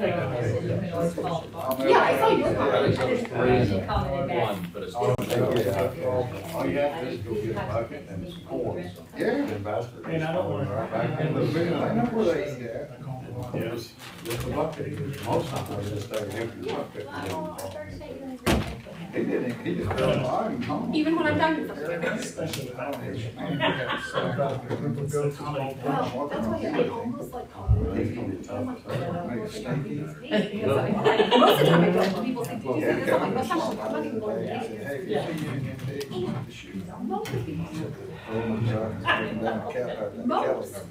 put it on there, so you can always call. Yeah, I saw your comment. She commented back. One, but it's. All you have to do is go get a bucket and some corn. Yeah. Then Bastard. And I don't want to. Right back in the I bin. know where they eat at. Yes. Just a bucket. Most times I just take an empty bucket. He didn't, he just fell behind home. Even when I'm done. Well, Especially with that. that's why I almost like calling it. They eat it tough, so make it stinky. Most of the time I don't, when people say, did you see this? I'm like, what's that? I'm not even going to get it. Hey, if you see anything big, shoot. Most of people. Throw them in the truck and stick them down the Most. That's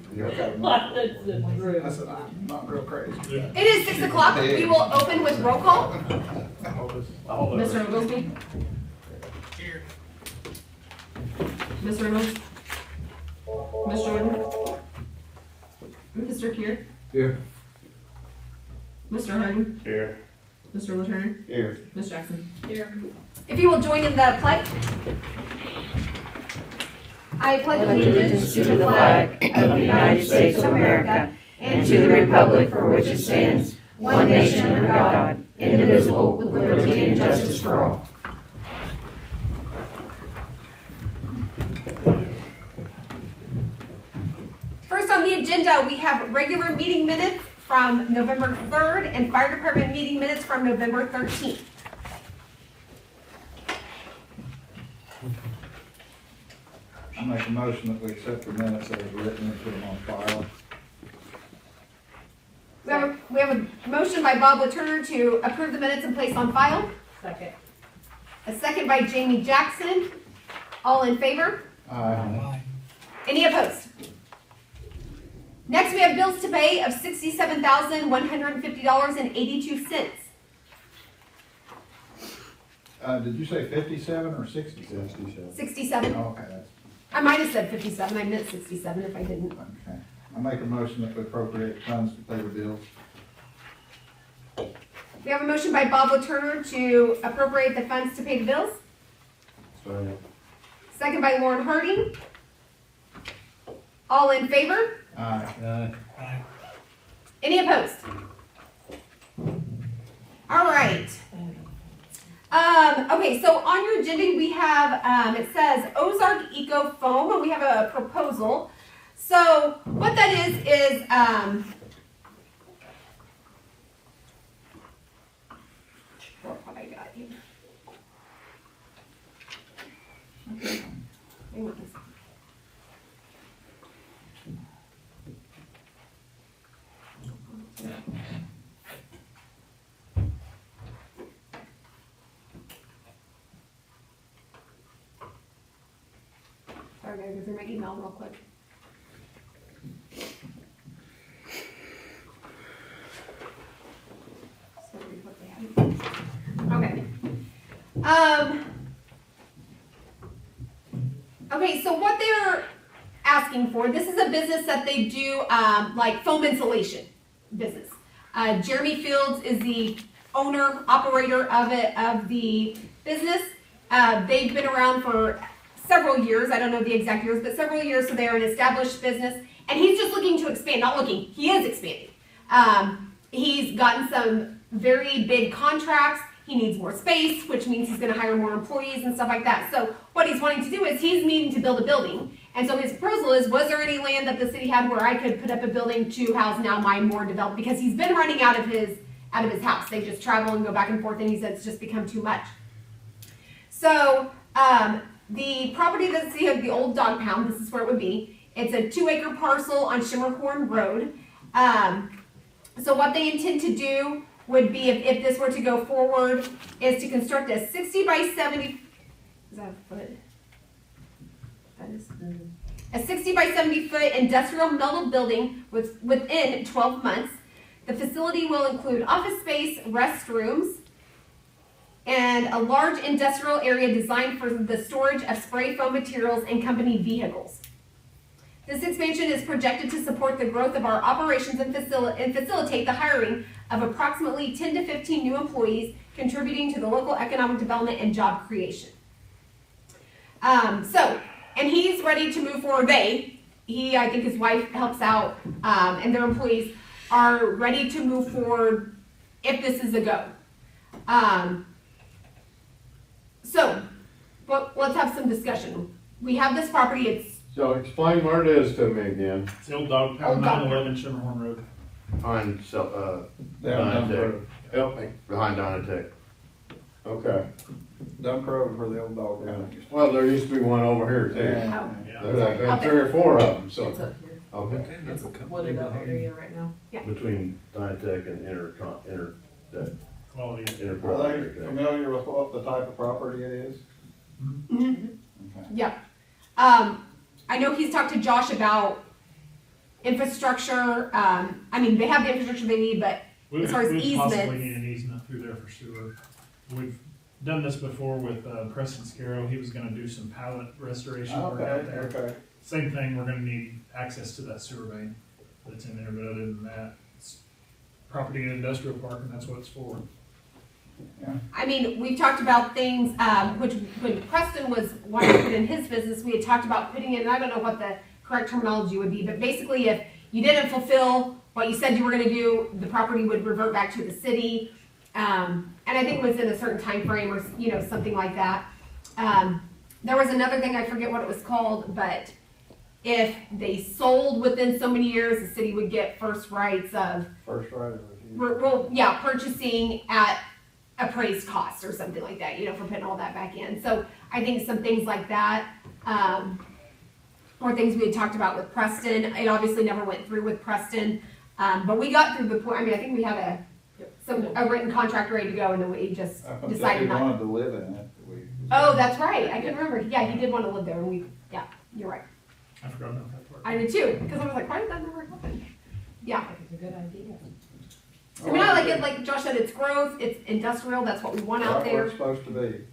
the truth. That's not real crazy. It is 6 o'clock. We will open with roll call. Mr. Mr. Oglesby? Here. Mr. Reynolds? Ms. Jordan? Mr. Kier? Here. Mr. Harden? Here. Mr. Letourneau? Here. Ms. Jackson? Here. If you will join in the pledge. I pledge allegiance to the flag of the United States of America and to the republic for which it stands, one nation under God, indivisible, with liberty and justice for all. First on the agenda, we have regular meeting minutes from November 3rd and fire department meeting minutes from November 13th. I make a motion that we accept the minutes as written and put them on file. We have a motion by Bob Letourneau to approve the minutes and place on file. Second. A second by Jamie Jackson. All in favor? Aye. Any opposed? Next, we have bills to pay of $67,150.82. Did you say 57 or 67? 67. Okay, that's, I might have said 57. I meant 67 if I didn't. okay. I make a motion that we appropriate funds to pay the bills. We have a motion by Bob Letourneau to appropriate the funds to pay the bills. So, Second by Lauren Harding. All in favor? Aye. Any opposed? All right. Okay, so on your agenda, we have, it says Ozark Eco Foam, and we have a proposal. So what that is what I got here. Okay. Hang on a second. Sorry, I gotta go through my email real quick. Sorry, what they have. Okay. Okay, so what they're asking for, this is a business that they do, like foam insulation business. Jeremy Fields is the owner, operator of the business. They've been around for several years. I don't know the exact years, but several years. So they're an established business, and he's just looking to expand. Not looking, he is expanding. He's gotten some very big contracts. He needs more space, which means he's going to hire more employees and stuff like that. So what he's wanting to do is he's needing to build a building. And so his proposal is, was there any land that the city had where I could put up a building to house now my more developed, because he's been running out of his house. They just travel and go back and forth, and he said it's just become too much. So the property that the city of the old dog pound, this is where it would be. It's a 2-acre parcel on Shimmerhorn Road. So what they intend to do would be, if this were to go forward, is to construct a 60 by 70, is that a foot? That is, a 60 by 70 foot industrial metal building within 12 months. The facility will include office space, restrooms, and a large industrial area designed for the storage of spray foam materials and company vehicles. This expansion is projected to support the growth of our operations and facilitate the hiring of approximately 10 to 15 new employees, contributing to the local economic development and job creation. And he's ready to move forward. I think his wife helps out, and their employees are ready to move forward if this is a go. So, but let's have some discussion. We have this property, it's, So explain where it is to me again, It's the old dog Old pound, dog 911 Schermerhorn Road. on, Down Dump Dynatech. Road. Help me, behind Dynatech. Okay, Dump Road where the old dog pound used to well, there used to be one over here be. too. Yeah. Yeah. There's like been 3 or 4 of them, so, It's up here. okay, It's one in that area right now. between Dynatech and Quality. Are they Interpol. familiar with what the type of property it is? mhm. Okay. Yeah. I know he's talked to Josh about infrastructure, I mean, they have the infrastructure they need, but We As far as we possibly easements. need an easement through there for sewer. We've done this before with Preston Scarrow. He was gonna do some pallet restoration work out Okay, there. okay. Same thing, we're gonna need access to that sewer main that's in there, but other than that, it's property and industrial park, and that's what it's for. I mean, we've talked about things, which when Preston was wanting to put in his business, we had talked about putting in, and I don't know what the correct terminology would be, but basically if you didn't fulfill what you said you were gonna do, the property would revert back to the city. And I think within a certain time frame or, you know, something like that. There was another thing, I forget what it was called, but if they sold within so many years, the city would get first rights of, First right of refusal. well, yeah, purchasing at appraised cost or something like that, you know, for putting all that back in. So I think some things like that, or things we had talked about with Preston. It obviously never went through with Preston, but we got through the point, I mean, I think we had a written contract ready to go, and then we just I thought decided he not. wanted to live in it. Oh, that's right, I can remember, yeah, he did want to live there, and we, yeah, you're right. I forgot about that part. I did too, because I was like, why did that never happen? Yeah, It's a good idea. I mean, I like it, like Josh said, it's growth, it's industrial, that's what we want out Right where there. it's supposed to be.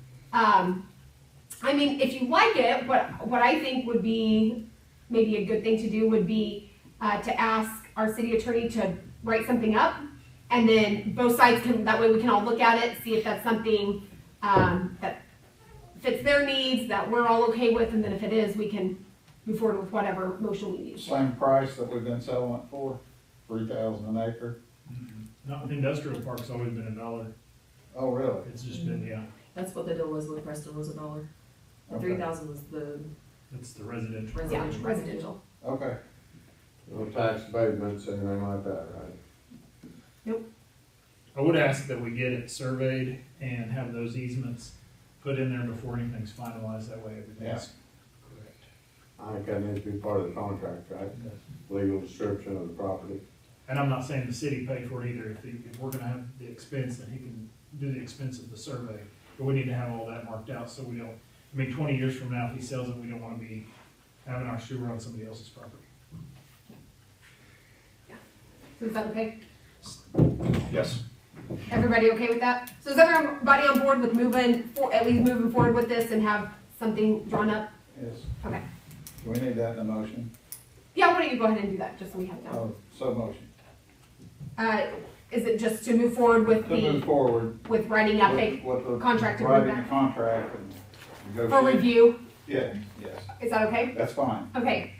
I mean, if you like it, what I think would be maybe a good thing to do would be to ask our city attorney to write something up, and then both sides can, that way we can all look at it, see if that's something that fits their needs, that we're all okay with, and then if it is, we can move forward with whatever motion we need. Same price that we've been selling it for, 3,000 an acre. Not with industrial park's always been $1. Oh, really? It's just been, yeah, That's what the deal was with Preston, was $1. The Okay. 3,000 was the it's the residential. Yeah, residential. residential. Okay. No tax abatements, anything like that, right? I would ask that we get it surveyed and have those easements put in there before anything's finalized, that way everything's correct. I think that needs to be part of the contract, right? Legal description of the property. And I'm not saying the city pay for it either, if we're gonna have the expense, then he can do the expense of the survey. But we need to have all that marked out, so we don't, I mean, 20 years from now, if he sells it, we don't wanna be having our sewer on somebody else's property. So is that okay? Yes. Everybody okay with that? So is everybody on board with at least moving forward with this and have something drawn up? Yes. Okay. Do we need that in a motion? Yeah, why don't you go ahead and do that, just so we have it down. Oh, so motion. Is it just to move forward with To move forward. with writing up a, With the contract writing agreement. a contract and for negotiate. review? Yeah, yes, Is that okay? that's fine. Okay.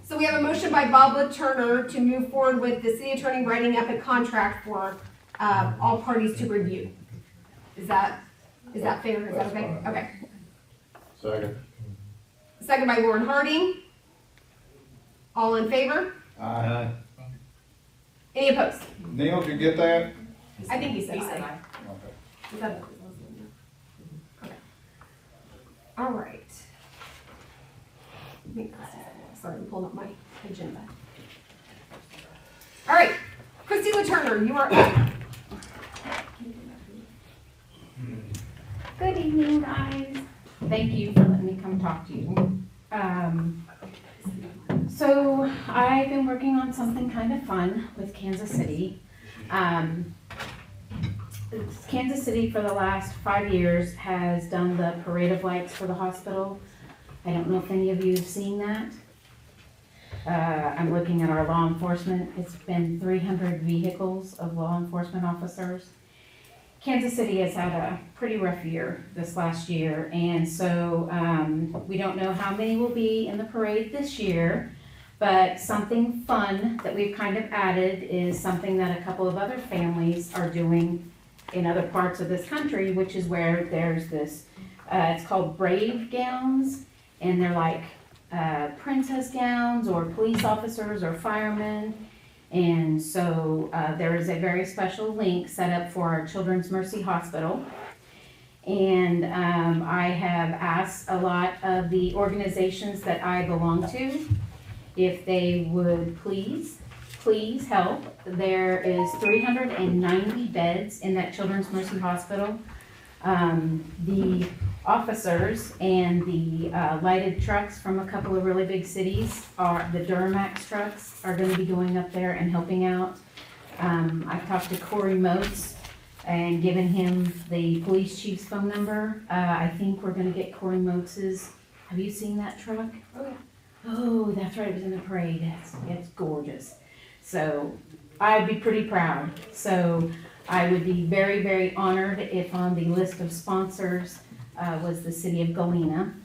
So we have a motion by Bob Turner to move forward with the city attorney writing up a contract for, all parties to review. Is that fair? Is that okay? That's fine. Okay. Second. Second by Lauren Harding. All in favor? Any opposed? Neil, did you get that? I think he said He said aye. aye. Okay. Is that okay? All right. Sorry, I'm pulling up my agenda. All right, Christina Turner, you are up. Good evening, guys. Thank you for letting me come talk to you. So I've been working on something kind of fun with Kansas City. Kansas City for the last 5 years has done the parade of lights for the hospital. I don't know if any of you have seen that. I'm looking at our law enforcement. It's been 300 vehicles of law enforcement officers. Kansas City has had a pretty rough year this last year, and so we don't know how many will be in the parade this year, But something fun that we've kind of added is something that a couple of other families are doing in other parts of this country, which is where there's this, it's called brave gowns, and they're like princess gowns or police officers or firemen. And so there is a very special link set up for our Children's Mercy Hospital. And I have asked a lot of the organizations that I belong to if they would please help. There is 390 beds in that Children's Mercy Hospital. The officers and the lighted trucks from a couple of really big cities, the Duramax trucks, are going to be going up there and helping out. I've talked to Corey Motes and given him the police chief's phone number. I think we're going to get Corey Motes's. Have you seen that truck? Oh, yeah. Oh, that's right, it was in the parade. It's gorgeous. So I'd be pretty proud. So I would be very, very honored if on the list of sponsors was the city of Galena.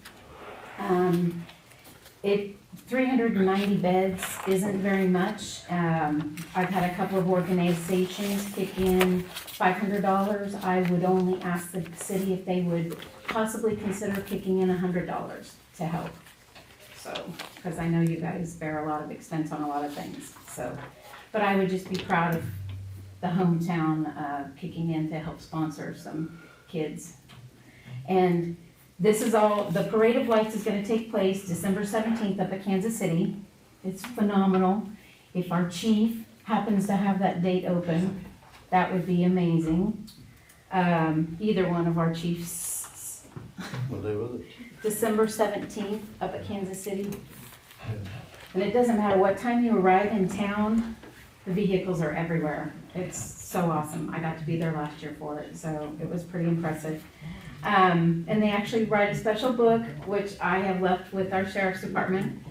390 beds isn't very much. I've had a couple of organizations kick in $500. I would only ask the city if they would possibly consider kicking in $100 to help. So, because I know you guys bear a lot of expense on a lot of things, so. But I would just be proud of the hometown kicking in to help sponsor some kids. And this is all, the Parade of Lights is gonna take place December 17th up at Kansas City. It's phenomenal. If our chief happens to have that date open, that would be amazing. Either one of our chiefs. What day was it? December 17th up at Kansas City. And it doesn't matter what time you arrive in town, the vehicles are everywhere. It's so awesome. I got to be there last year for it, so it was pretty impressive. And they actually write a special book, which I have left with our sheriff's department.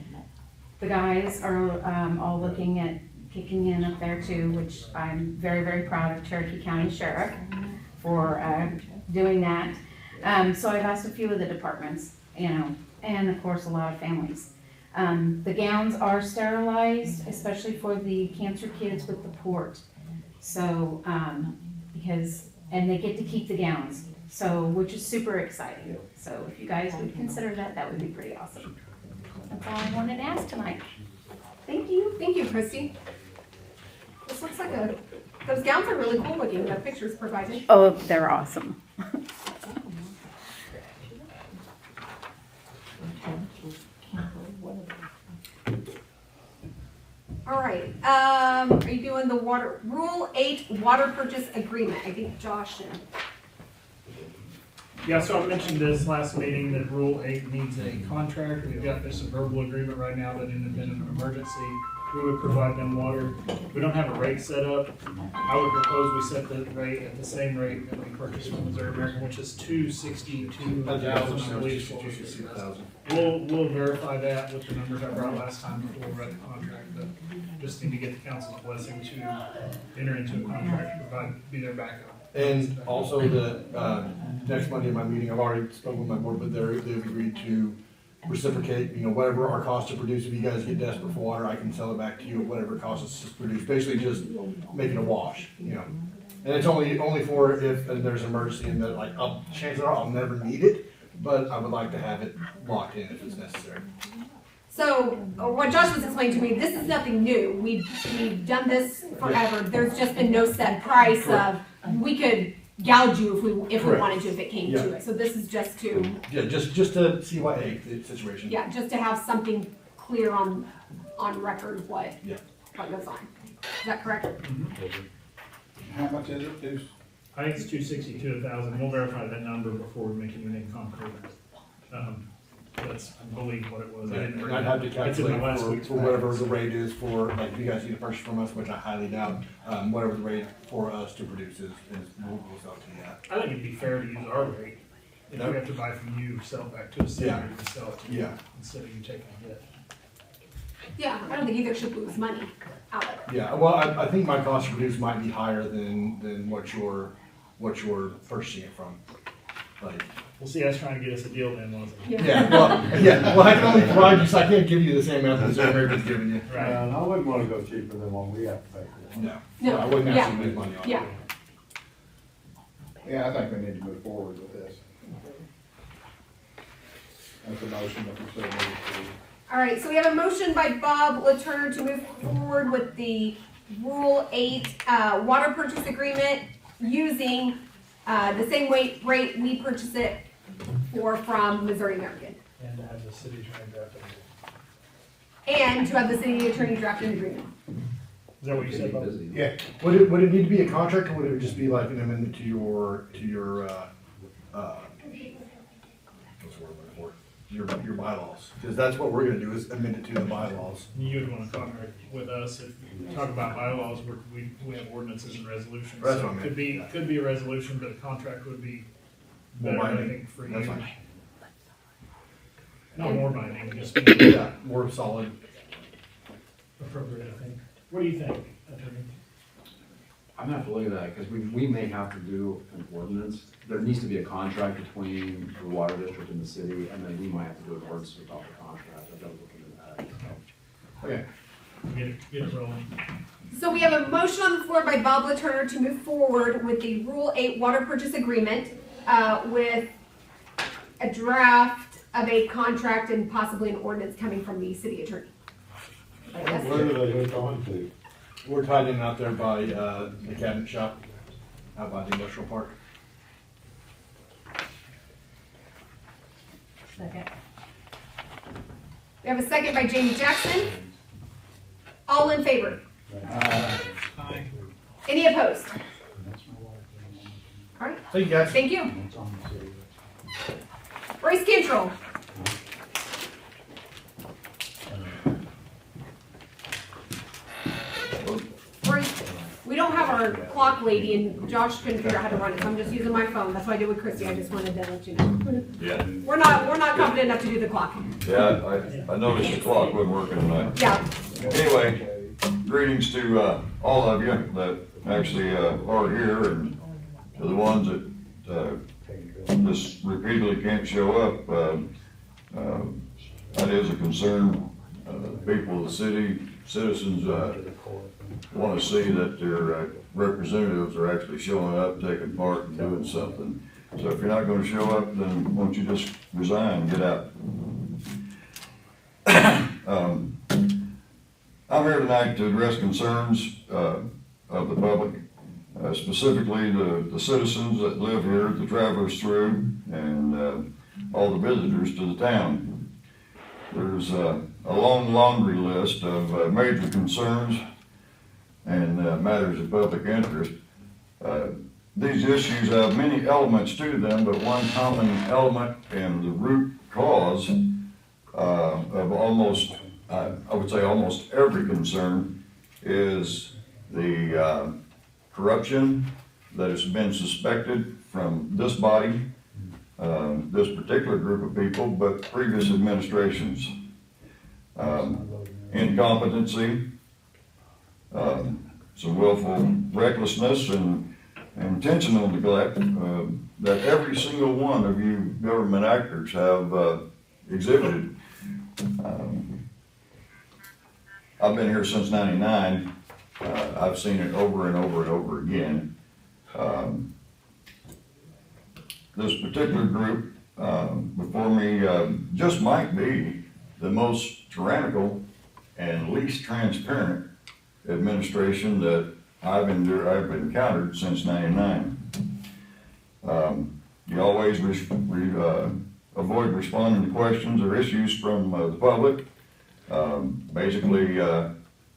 The guys are all looking at kicking in up there too, which I'm very, very proud of Cherokee County Sheriff for doing that. So I've asked a few of the departments, and of course a lot of families. The gowns are sterilized, especially for the cancer kids with the port. So, and they get to keep the gowns, so, which is super exciting. So if you guys would consider that, that would be pretty awesome. That's all I wanted to ask tonight. Thank you. Thank you, Christy. This looks like those gowns are really cool looking, the pictures provided. Oh, they're awesome. All right, are you doing the Rule 8 water purchase agreement? I think Josh and. Yeah, so I mentioned this last meeting that Rule 8 needs a contract. We've got this verbal agreement right now that in the event of an emergency, we would provide them water. We don't have a rate set up. I would propose we set the rate at the same rate that we purchased from Missouri American, which is $262,000, I believe. We'll verify that with the numbers I brought last time before we read the contract, but just need to get the council's blessing to enter into a contract, be their backup. And also the next Monday in my meeting, I've already spoken with my board, but they've agreed to reciprocate, whatever our cost to produce. If you guys get desperate for water, I can sell it back to you at whatever it costs us to produce. Basically just make it a wash, And it's only for if there's an emergency and that chances are I'll never need it, but I would like to have it locked in if it's necessary. So, what Josh was explaining to me, this is nothing new. We've done this forever. There's just been no set price of, we could gouge you if we wanted to, if it came to it. So this is just to. Yeah, just to CYA the situation. Yeah, just to have something clear on record what goes on. Is that correct? How much is it? I think it's $262,000. We'll verify that number before we make anything concrete. That's, I believe, what it was. And I'd have to calculate for whatever the rate is for, if you guys need a purchase from us, which I highly doubt, whatever the rate for us to produce is we'll sell to you at. I think it'd be fair to use our rate. If we have to buy from you, sell it back to us, and sell it to you instead of you taking a hit. Yeah, I don't think either should lose money out of it. Yeah, well, I think my cost to produce might be higher than what you're purchasing it from. Well, see, I was trying to get us a deal then, wasn't it? Yeah, well, I can only provide you, so I can't give you the same amount that the City of America's giving you. Right. And I wouldn't wanna go cheaper than what we have to pay for. No. No, I wouldn't yeah. actually make money on it. Yeah. Yeah, I think we need to move forward with this. That's a motion that we still need to. All right, so we have a motion by Bob Latour to move forward with the Rule 8 water purchase agreement using the same rate we purchase it for from Missouri American. And to have the city attorney draft it. And to have the city attorney draft an agreement. Is that what you said, Bob? Yeah, would it need to be a contract, or would it just be like an amendment to your, what's the word I'm looking for? Your bylaws, because that's what we're gonna do, is amend it to the bylaws. You would want to contract with us if you talk about bylaws, we have ordinances and resolutions. That's So what I it could be a resolution, but a contract would be More better, I binding. think, for you. That's fine. Not more binding, just Yeah, more solid. appropriate, I think. What do you think, attorney? I'm gonna have to look at that, because we may have to do an ordinance. There needs to be a contract between the water district and the city, and then we might have to do an ordinance without the contract. I've got to look into that. So. Okay. Get it rolling. So we have a motion on the floor by Bob Latour to move forward with the Rule 8 water purchase agreement with a draft of a contract and possibly an ordinance coming from the city attorney. I guess. Where do they hook on to? We're tied in out there by, the cabinet shop, out by the industrial park. Second. We have a second by Jamie Jackson. All in favor? Any opposed? All right, Thank you, guys. thank you. Royce Cantrell. Royce, we don't have our clock lady and Josh couldn't figure out how to run it, so I'm just using my phone. That's what I did with Christy. I just wanted to let you know. Yeah, We're not confident enough to do the clock. yeah, I noticed the clock wasn't working tonight. Yeah, Anyway, greetings to, all of you that actually, are here and to the ones that, just repeatedly can't show up. That is a concern. The people of the city, citizens, want to see that their representatives are actually showing up, taking part and doing something. So if you're not gonna show up, then why don't you just resign and get out? I'm here tonight to address concerns of the public, specifically the citizens that live here, the travelers through, and all the visitors to the town. There's a long laundry list of major concerns and matters of public interest. These issues have many elements to them, but one common element and the root cause of almost, I would say almost every concern is the corruption that has been suspected from this body, this particular group of people, but previous administrations. Incompetency, some willful recklessness and intentional neglect that every single one of you government actors have exhibited. I've been here since '99. I've seen it over and over and over again. This particular group before me just might be the most tyrannical and least transparent administration that I've encountered since '99. You always avoid responding to questions or issues from the public. Basically,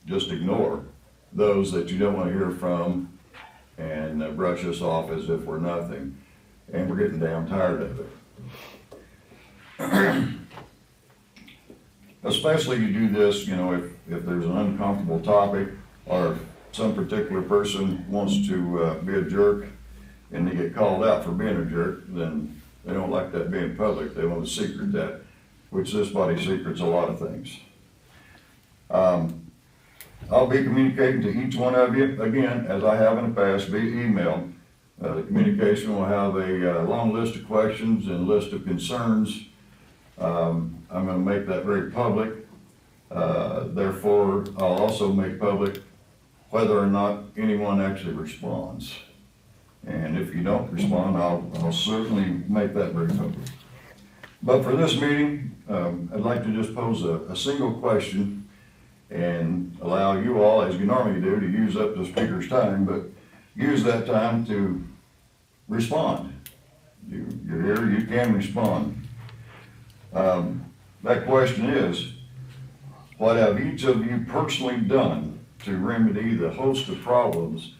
just ignore those that you don't want to hear from and brush us off as if we're nothing. And we're getting damn tired of it. Especially you do this, you know, if there's an uncomfortable topic or some particular person wants to be a jerk and they get called out for being a jerk, then they don't like that being public. They want to secret that, which this body secrets a lot of things. I'll be communicating to each one of you, again, as I have in the past, via email, The communication will have a long list of questions and list of concerns. I'm gonna make that very public. Therefore, I'll also make public whether or not anyone actually responds. And if you don't respond, I'll certainly make that very public. But for this meeting, I'd like to just pose a single question and allow you all, as you normally do, to use up the speaker's time, but use that time to respond. You're here, you can respond. That question is, what have each of you personally done to remedy the host of problems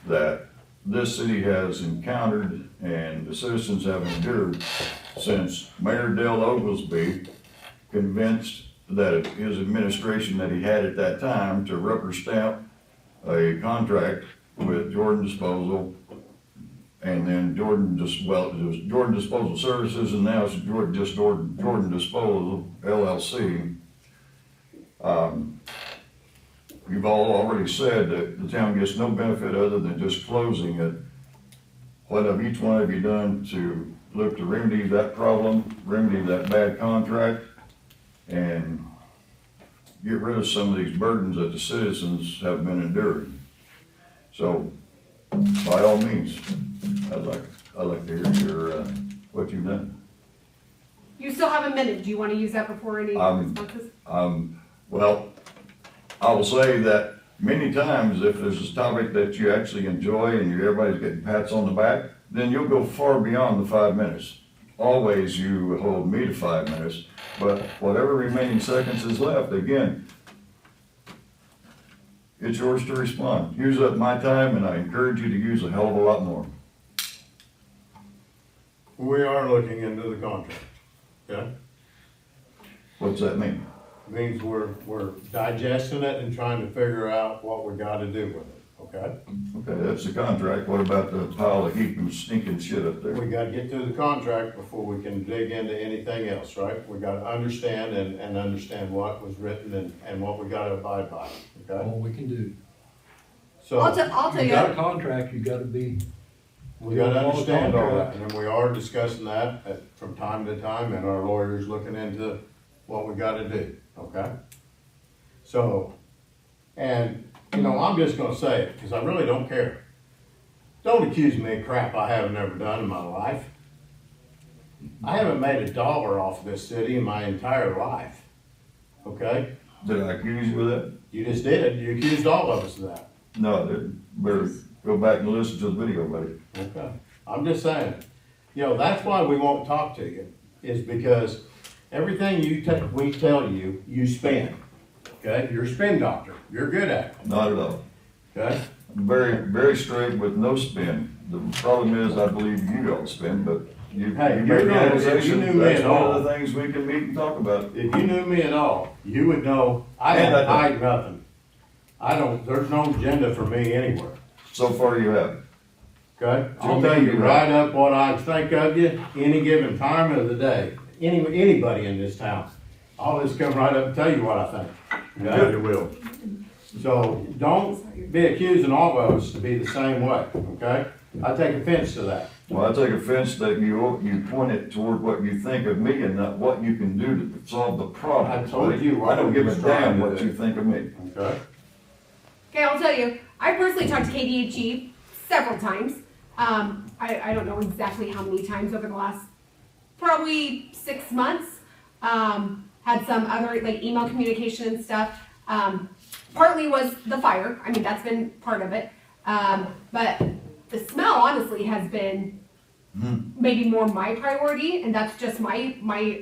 that this city has encountered and the citizens have endured since Mayor Dale Oglesby convinced that his administration that he had at that time to rubber stamp a contract with Jordan Disposal, and then it was Jordan Disposal Services, and now it's Jordan Disposal LLC. You've all already said that the town gets no benefit other than just closing it. What have each one of you done to look to remedy that problem, remedy that bad contract, and get rid of some of these burdens that the citizens have been enduring? So, by all means, I'd like to hear your, what you've done. You still have a minute. Do you want to use that before any responses? Well, I will say that many times if there's a topic that you actually enjoy and everybody's getting pats on the back, then you'll go far beyond the 5 minutes. Always you hold me to 5 minutes, but whatever remaining seconds is left, again, it's yours to respond. Use up my time, and I encourage you to use a hell of a lot more. We are looking into the contract, okay? What's that mean? Means we're digesting it and trying to figure out what we gotta do with it, okay? Okay, that's the contract. What about the pile of heaping stinking shit up there? We gotta get through the contract before we can dig into anything else, right? We gotta understand and understand what was written and what we gotta abide by, okay? All we can do. So, I'll tell You you. got a contract, you gotta be. we gotta understand all that, and we are discussing that from time to time, and our lawyer's looking into what we gotta do, okay? So, and, you know, I'm just gonna say it, because I really don't care. Don't accuse me of crap I haven't ever done in my life. I haven't made $1 off this city in my entire life, okay? Did I accuse you of that? You just did, you accused all of us of that. No, I didn't. Better go back and listen to the video, buddy. Okay, I'm just saying, you know, that's why we won't talk to you, is because everything we tell you, you spin, okay? You're a spin doctor, you're good at it, Not at all. okay? I'm very, very straight with no spin. The problem is, I believe you don't spin, but you Hey, make you're the not- if you organization, knew me that's at one all- of the things we can meet and talk about. If you knew me at all, you would know, I And I don't don't. hide nothing. There's no agenda for me anywhere, So far you have. okay? I'll Two tell you things. right up what I think of you, any given time of the day, anybody in this town. I'll just come right up and tell you what I think, okay? You will. So don't be accusing all of us to be the same way, okay? I take offense to that. Well, I take offense that you point it toward what you think of me and not what you can do to solve the problem. I told you what I don't give a I was trying damn to what do. you think of me. Okay? Okay, I'll tell you, I personally talked to KDHE several times. I don't know exactly how many times over the last probably 6 months. Had some other like email communication and stuff. Partly was the fire. I mean, that's been part of it. But the smell honestly has been maybe more my priority, and that's just my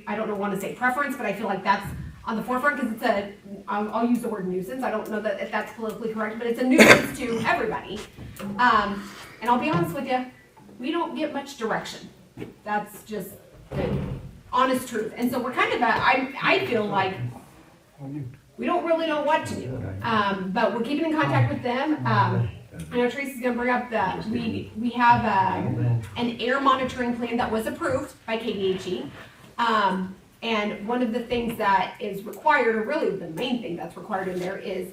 I don't want to say preference, but I feel like that's on the forefront because I'll use the word nuisance. I don't know that if that's politically correct, but it's a nuisance to everybody. And I'll be honest with you, we don't get much direction. That's just the honest truth. And so we're kind of I feel like we don't really know what to do. But we're keeping in contact with them. I know Tracy's gonna bring up that we have an air monitoring plan that was approved by KDHE. And one of the things that is required, or really the main thing that's required in there is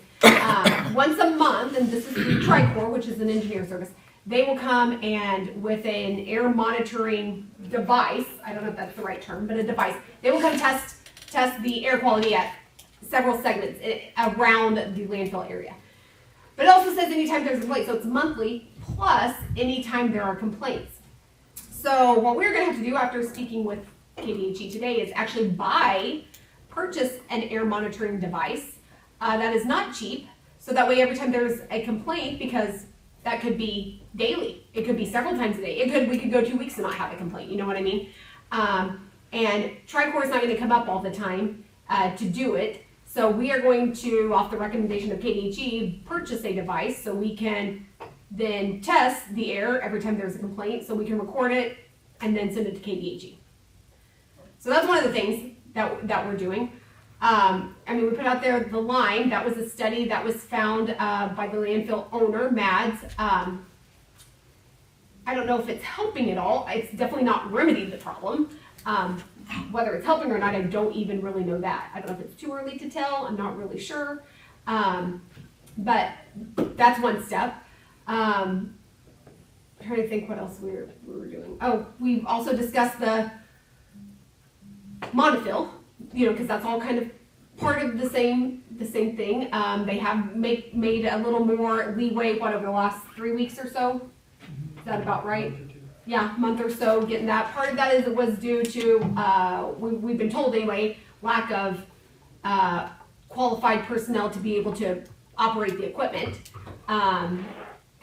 once a month, and this is through Tricor, which is an engineer service, they will come and with an air monitoring device, I don't know if that's the right term, but a device, they will come test the air quality at several segments around the landfill area. But it also says anytime there's a complaint, so it's monthly plus anytime there are complaints. So what we're gonna have to do after speaking with KDHE today is actually purchase an air monitoring device that is not cheap, so that way every time there's a complaint, because that could be daily, it could be several times a day, we could go 2 weeks and not have a complaint, you know what I mean? And TriCore is not gonna come up all the time to do it, so we are going to, off the recommendation of KDHE, purchase a device so we can then test the air every time there's a complaint, so we can record it and then send it to KDHE. So that's one of the things that we're doing. I mean, we put out there the line, that was a study that was found by the landfill owner, Mads. I don't know if it's helping at all. It's definitely not remedied the problem. Whether it's helping or not, I don't even really know that. I don't know if it's too early to tell. I'm not really sure. But that's one step. I'm trying to think what else we were doing. Oh, we've also discussed the monofill, you know, because that's all kind of part of the same thing. They have made a little more leeway, over the last 3 weeks or so? Is that about right? Yeah, month or so, getting that. Part of that was due to, we've been told anyway, lack of qualified personnel to be able to operate the equipment.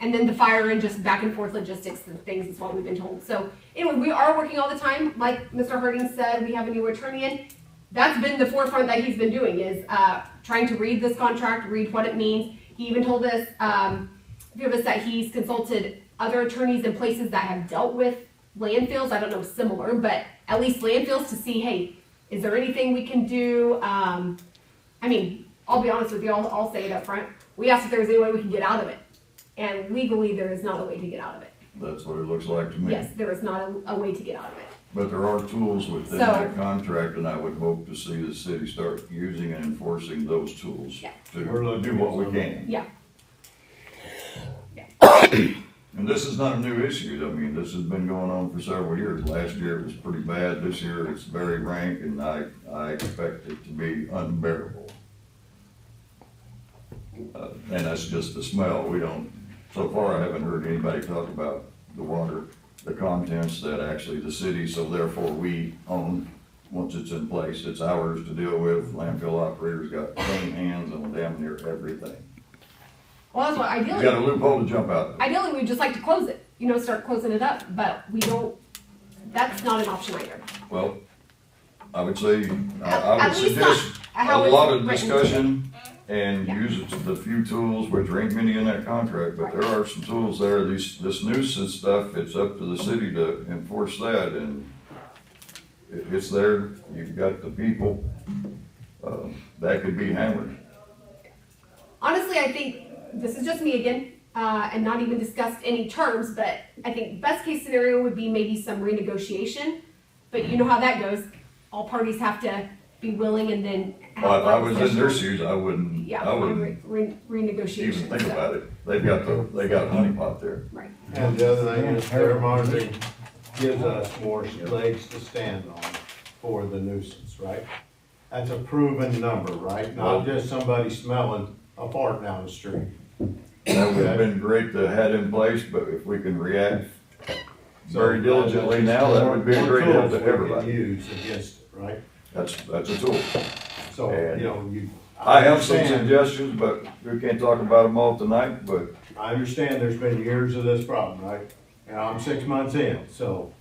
And then the fire and just back and forth logistics and things is what we've been told. So anyway, we are working all the time. Like Mr. Harding said, we have a new attorney in. That's been the forefront that he's been doing, is trying to read this contract, read what it means. He even told us, a few of us, that he's consulted other attorneys in places that have dealt with landfills. I don't know similar, but at least landfills, to see, hey, is there anything we can do? I mean, I'll be honest with you, I'll say it up front. We asked if there was any way we can get out of it. And legally, there is not a way to get out of it. That's what it looks like to me. Yes, there is not a way to get out of it. But there are tools within that contract, and I would hope to see the city start using and enforcing those tools to do what we can. Yeah. And this is not a new issue. I mean, this has been going on for several years. Last year it was pretty bad. This year it's very rank, and I expect it to be unbearable. And that's just the smell. So far I haven't heard anybody talk about the water, the contents that actually the city, so therefore we own. Once it's in place, it's ours to deal with. Landfill operators got clean hands on damn near everything. Well, that's what ideally. You got a loophole to jump out of. Ideally, we'd just like to close it, start closing it up, but we don't, that's not an option either. Well, I would say, I would At least suggest not a how it's lot of written. discussion and use the few tools, which there ain't many in that contract, but there are some tools there. This nuisance stuff, it's up to the city to enforce that, and it's there. You've got the people, that could be hammered. Honestly, I think, this is just me again, and not even discussed any terms, but I think best case scenario would be maybe some renegotiation, but you know how that goes. All parties have to be willing, and then have. Well, if I was in their shoes, I wouldn't Renegotiation. even think about it. They got a honeypot there. Right. And the other thing is, air monitoring gives us more legs to stand on for the nuisance, right? That's a proven number, right? Not just somebody smelling a fart down the street. That would have been great to have in place, but if we can react very diligently now, that would be a great help to everybody. Use against it, right? That's a tool. So, I have some suggestions, but we can't talk about them all tonight, but. I understand there's been years of this problem, right? And I'm 6 months in, so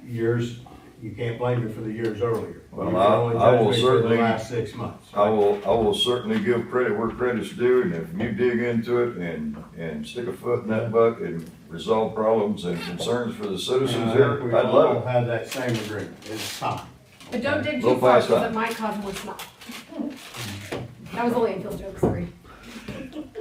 years, you can't blame me for the years earlier. Well, You can only I will judge me for certainly- the last 6 months. I will certainly give credit where credit's due, and if you dig into it and stick a foot in that butt and resolve problems and concerns for the citizens here, We I'd all love it. have that same agreement, it's time. But don't dig Go too far, fast because time. it might cause more smell. That was a landfill joke, sorry.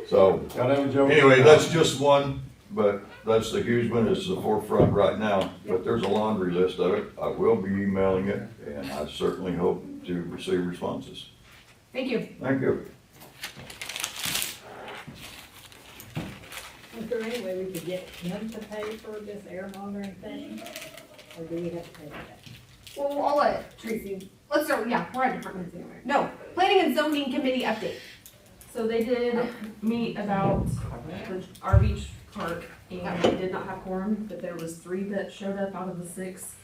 So, Gotta have a joke. anyway, that's just one, but that's the huge one, it's the forefront right now, but there's a laundry list of it. I will be emailing it, and I certainly hope to receive responses. Thank you. Thank you. Is there any way we could get him to pay for this air monitoring thing? Or do we have to pay for that? Well, I'll let Tracy, let's start, yeah, we're at departments anyway. No, planning and zoning committee update. So they did meet about our beach park, and they did not have quorum, but there was 3 that showed up out of the 6.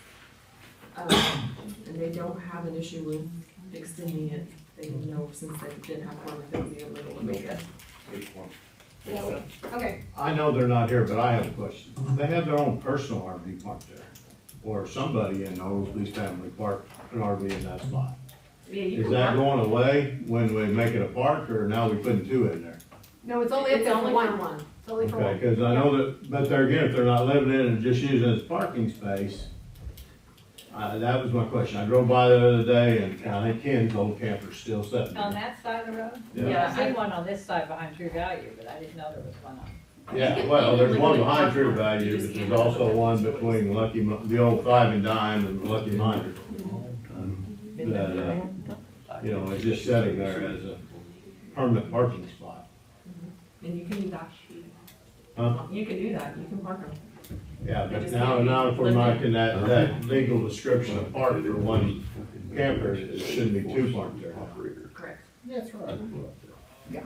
And they don't have an issue with extending it. They know since they didn't have quorum, they'll be able to make it. Okay, I know they're not here, but I have a question. They have their own personal RV park there, or somebody in Osley's family park an RV in that spot. Yeah, you Is can that park. going away when we make it a park, or now we putting 2 in there? no, it's only, It's for only one. for one. It's only for Okay, one. because I know that, but there again, if they're not living in it and just using it as parking space, that was my question. I drove by the other day and I think Ken's old camper's still sitting On there. that side of the road? Yeah. I seen one on this side behind True Value, but I didn't know there was one on. Yeah, well, there's one behind True Value, but there's also one between the old 5 and Dime and Lucky Miner. That, you know, it's just sitting there as a permanent parking spot. And you can do that. Huh? You can do that, you can park them. Yeah, but now if we're making that legal description of park for one camper, it shouldn't be 2 parked there. Correct. That's right. Yeah,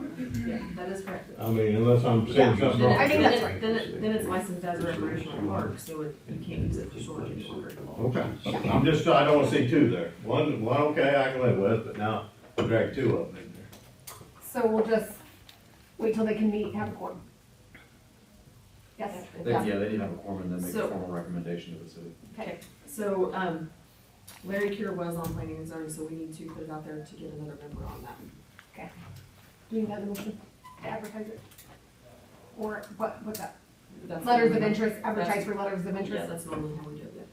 that is correct. I mean, unless I'm saying something Then wrong. I think that's right. Then it's licensed as a recreational park, so you can't use it for storage any longer. Okay, I don't wanna see 2 there. One, okay, I can live with, but now drag 2 of them in there. So we'll just wait till they can meet, have a quorum. Yes? Yeah, they need to have a quorum and then make a So- formal recommendation to the city. Okay, so, Larry Cure was on planning and zoning, so we need to put it out there to get another member on that. Do you have the motion to advertise it? Or what's that? That's Letters of normally- interest, advertise for letters of Yeah, interest? that's normally how we do it.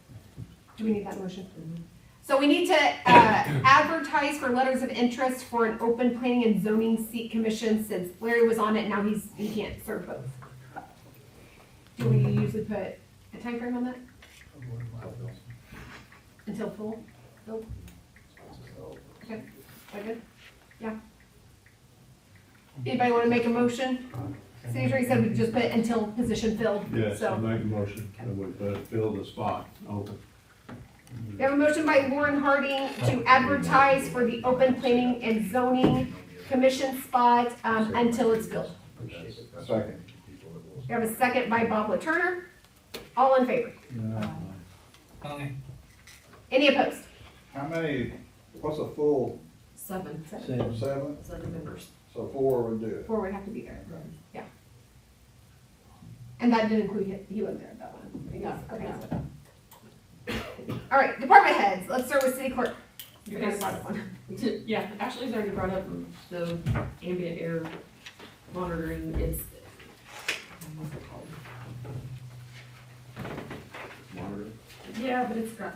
Do we need that motion? Mhm. So we need to advertise for letters of interest for an open planning and zoning seat commission since Larry was on it, now he can't serve both. Do we usually put a time frame on that? Until full? Nope. Okay, is that good? Yeah. Anybody wanna make a motion? City Attorney said we just put until position filled, Yes, I so. make a motion, and we fill the spot open. We have a motion by Lauren Harding to advertise for the open planning and zoning commission spot, until it's filled. Second. We have a second by Bob LaTurner. All in favor? Any opposed? How many, what's a full, 7 7? members. So 4 would do it. 4 would have to be there, yeah. And that did include him, he wasn't there at that one. Yeah. Okay. All right, department heads, let's start with city clerk. You're Okay. gonna brought up one. Yeah, Ashley's already brought up the ambient air monitoring, it's, what's it called? Monitor. Yeah, but it's got,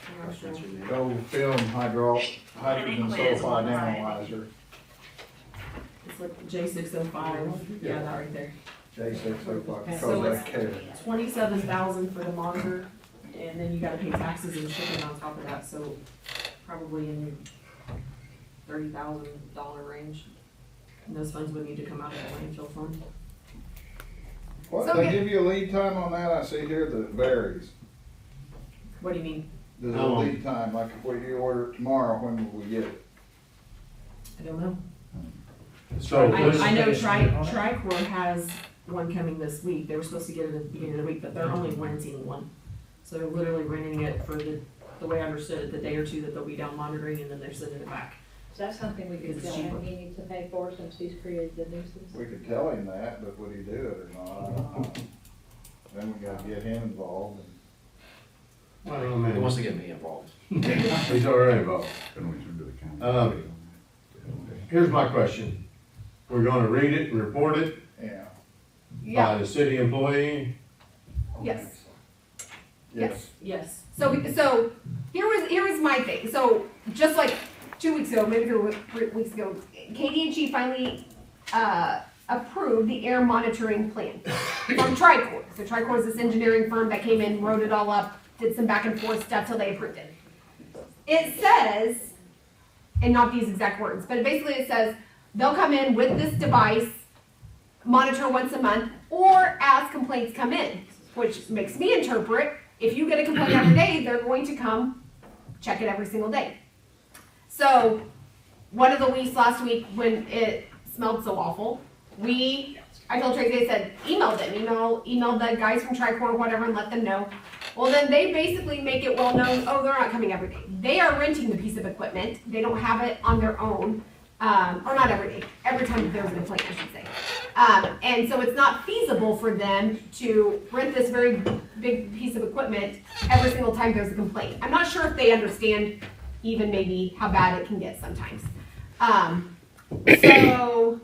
I'm not sure. Go film hydrogen sulfide analyzer, It's like J605, yeah, that right there. J605, So because it's- that care. 27,000 for the monitor, and then you gotta pay taxes and shipping on top of that, so probably in $30,000 range. And those funds would need to come out of the landfill fund. What, So they get- give you a lead time on that? I see here that it varies. What do you mean? There's a How long? lead time, like if you order it tomorrow, when will we get it? I don't know. So this, I know Tricor has one coming this week. They were supposed to get it at the beginning of the week, but they're only renting one. So they're literally renting it for the way I understood it, the day or 2 that they'll be down monitoring, and then they're sending it back. Is that something we could It's tell cheaper. him he needs to pay for since he's created the nuisance? We could tell him that, but would he do it or not? I don't know. Then we gotta get him involved. I don't know, He wants man. to get me involved. He's already involved. Here's my question. We're gonna read it and report it Yeah. Yeah, by the city employee? yes. Yes. Yes. So here was my thing. So just like 2 weeks ago, maybe 3 weeks ago, KDHE finally approved the air monitoring plan from Tricor. So Tricor is this engineering firm that came in, wrote it all up, did some back and forth stuff till they approved it. It says, and not these exact words, but basically it says they'll come in with this device monitor once a month, or as complaints come in, which makes me interpret, if you get a complaint every day, they're going to come check it every single day. So, one of the weeks last week when it smelled so awful, I told Tracy, I said, email them, email the guys from Tricor or whatever and let them know. Well, then they basically make it well known, oh, they're not coming every day. They are renting the piece of equipment. They don't have it on their own, or not every day, every time that there's a complaint, I should say. And so it's not feasible for them to rent this very big piece of equipment every single time there's a complaint. I'm not sure if they understand even maybe how bad it can get sometimes. So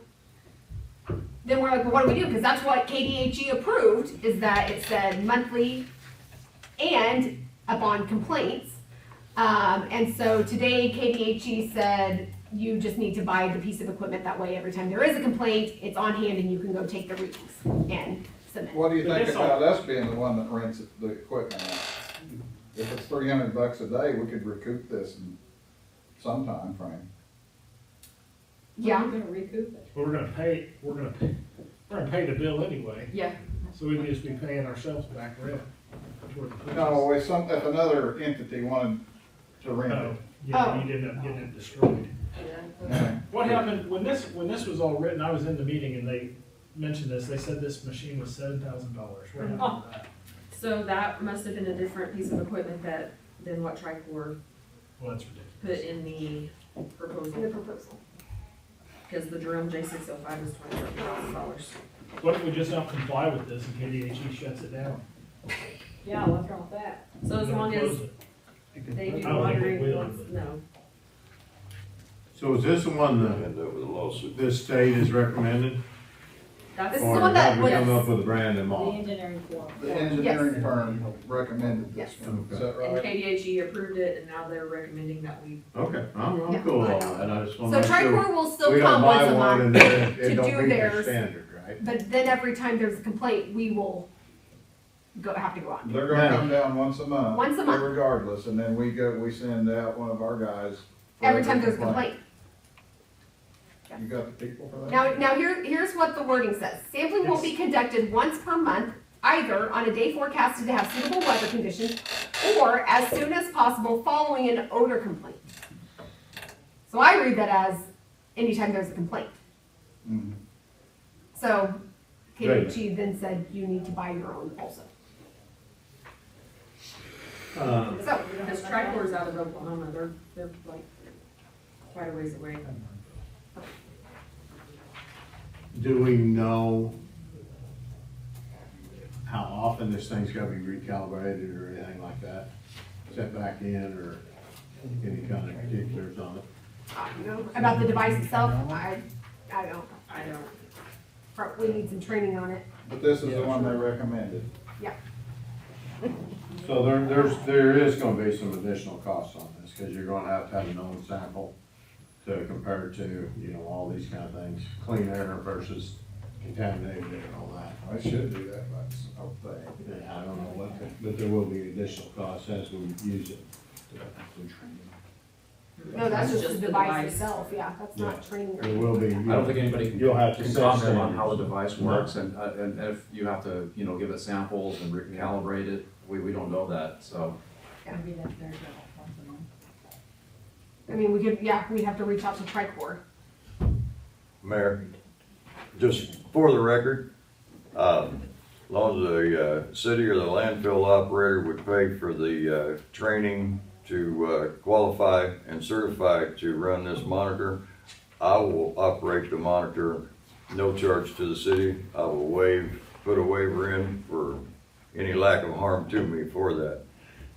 then we're like, well, what do we do? Because that's what KDHE approved, is that it said monthly and upon complaints. And so today KDHE said, you just need to buy the piece of equipment. That way, every time there is a complaint, it's on hand and you can go take the readings and submit. What do you think about us being the one that rents the equipment out? If it's $300 a day, we could recoup this in some time frame. Yeah. We're gonna recoup it. But we're gonna pay the bill anyway, Yeah. so we'd just be paying ourselves back rent. toward the purchase. No, if another entity wanted to rent Oh, it. yeah, you'd end up getting it destroyed. Yeah. What happened, when this was all written, I was in the meeting and they mentioned this, they said this machine was $7,000. What happened to that? So that must have been a different piece of equipment than what Tricor Well, that's put ridiculous. in the In the proposal, proposal. because the Jerome J605 is $27,000. What if we just don't comply with this and KDHE shuts it down? Yeah, what's wrong with that? So as long as Close it. they do I don't think it monitoring will, once, but- no. So is this the one End up with a lawsuit. this state has recommended? That's This is Or the one that have we come was- up with a brand new The model? engineering form. The engineering firm recommended this Yes. one, is Okay. that And right? KDHE approved it, and now they're recommending that we, Okay, I'm Yeah. cool with that, I just So wanna make sure. Tricor will We still don't come buy once a one and month, then to it don't do meet their theirs. standard, right? but then every time there's a complaint, we will have to go out. They're gonna Yeah. come down once a month. Once a month. Regardless, and then we send out one of our guys. for Every time there's a complaint. You got the people for that? Now here's what the wording says. Sampling will be conducted once per month, either on a day forecasted to have suitable weather conditions, or as soon as possible following an odor complaint. So I read that as anytime there's a complaint. Mhm. So Great. KDHE then said you need to buy your own also. So, because Tricor's out of Oklahoma, they're like quite a ways away. Do we know how often this thing's gotta be recalibrated or anything like that? Set back in or any kind of particulars on it? about the device itself, I don't. I don't. We need some training on it. But this is the one they recommended. So there is gonna be some additional costs on this, cause you're gonna have a known sample to compare to, all these kind of things, clean air versus contaminated air and all that. I should do that, but I hope they. Yeah, I don't know what, but there will be additional costs as we use it. No, that's just the the device itself, yeah, that's not training. There will be. I don't think anybody You'll have to can set comment on how the standards. device works, and if you have to, give it samples and recalibrate it, we don't know that, so. Maybe that's their job once a month. I mean, we'd have to reach out to Tricor. Mayor, just for the record, as long as the city or the landfill operator would pay for the training to qualify and certify to run this monitor, I will operate the monitor, no charge to the city. I will put a waiver in for any lack of harm to me for that.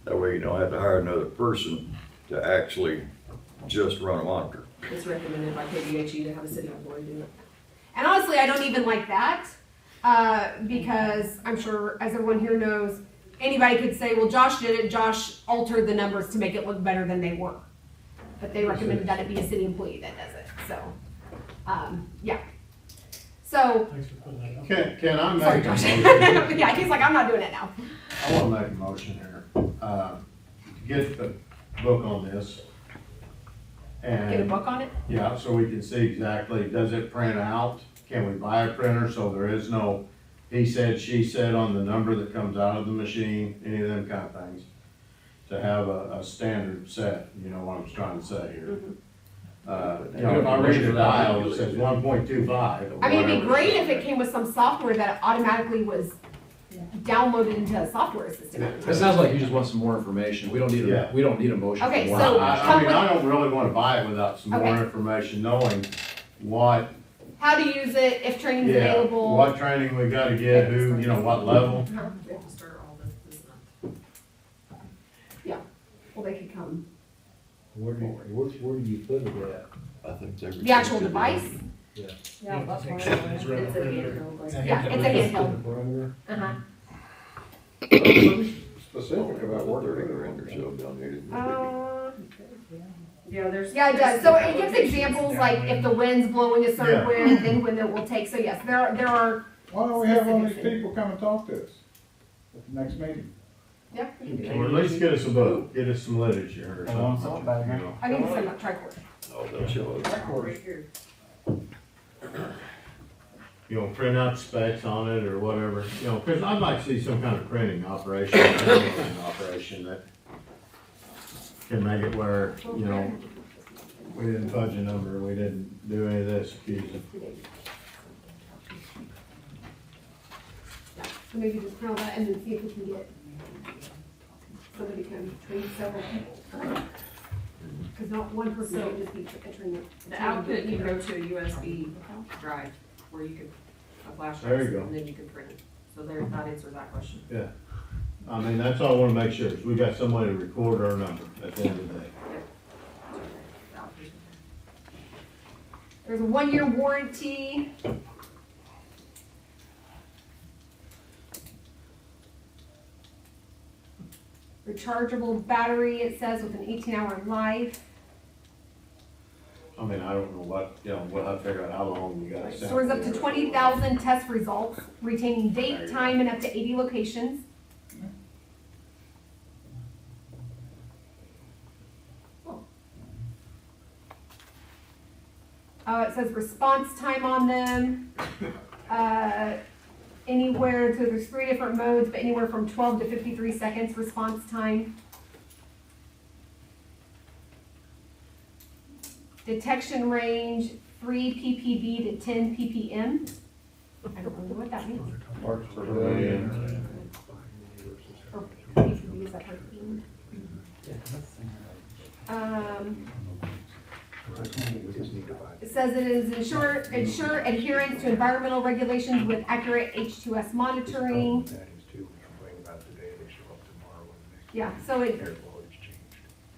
That way you don't have to hire another person to actually just run a monitor. It's recommended by KDHE to have a city employee do it. And honestly, I don't even like that, because I'm sure, as everyone here knows, anybody could say, well, Josh did it, Josh altered the numbers to make it look better than they were. But they recommended that it be a city employee that does it, so, yeah. So, Thanks for putting that up. Can I sorry, make a Josh. motion? Yeah, he's like, I'm not doing it now. I wanna make a motion here, get the book on this. Get a And, book on it? yeah, so we can see exactly, does it print out? can we buy a printer so there is no he said, she said on the number that comes out of the machine, any of them kind of things? To have a standard set, you know what I'm trying to say here. You know, if I read the dial, it says 1.25. I mean, it'd be great if it came with some software that automatically was downloaded into a software system. It sounds like you just want some more information. We don't need Yeah. we don't need a motion. Okay, for more so- information. I mean, I don't really wanna buy it without some more Okay. information, knowing what, How to use it, if training's yeah, available. what training we gotta get, who, you know, what level. We have to start all this month. Well, they could come. Where do you put it at? I think they The actual device? Yeah, that's Make why sure it's it's right a there. handheld, like- Yeah, it's a handheld. The perimeter? Uh-huh. Specific about what they're Yeah, there's. Yeah, it does. So it gives examples like if the wind's blowing a certain Yeah. way, then when it will take. So yes, there are, Why don't we have one of these people come and talk to us at the next meeting? yeah. we can do that. Or at least get us a book, get us some literature or something. You know. I need to send that tricord. Oh, they'll show us. Right here. You know, print out specs on it or whatever, you know, cause I'd like to see some kind of printing operation, operation that can make it where, you know, we didn't fudge a number, we didn't do any of this, excuse me. So maybe just print all that and then see if we can get somebody can train several people. Because not one person can just be a trainer. The output can go to a USB drive where you could, a flash There you drive, go. and then you can print it. So there, that answers that question. I mean, that's all I wanna make sure, is we got somebody to record our number at the end of the day. There's a 1-year warranty. Rechargeable battery, it says, with an 18-hour life. I mean, I don't know what, you know, we'll have to figure out how long you gotta. Stores up to 20,000 test results, retaining There date, you go. time, and up to 80 locations. It says response time on them. Anywhere, so there's 3 different modes, but anywhere from 12 to 53 seconds response time. Detection range, 3 ppb to 10 ppm. I don't really know what that means. Parts per billion. Or ppb, is that ppm? It says it is ensure adherence to environmental regulations with accurate H2S monitoring. Yeah, so it,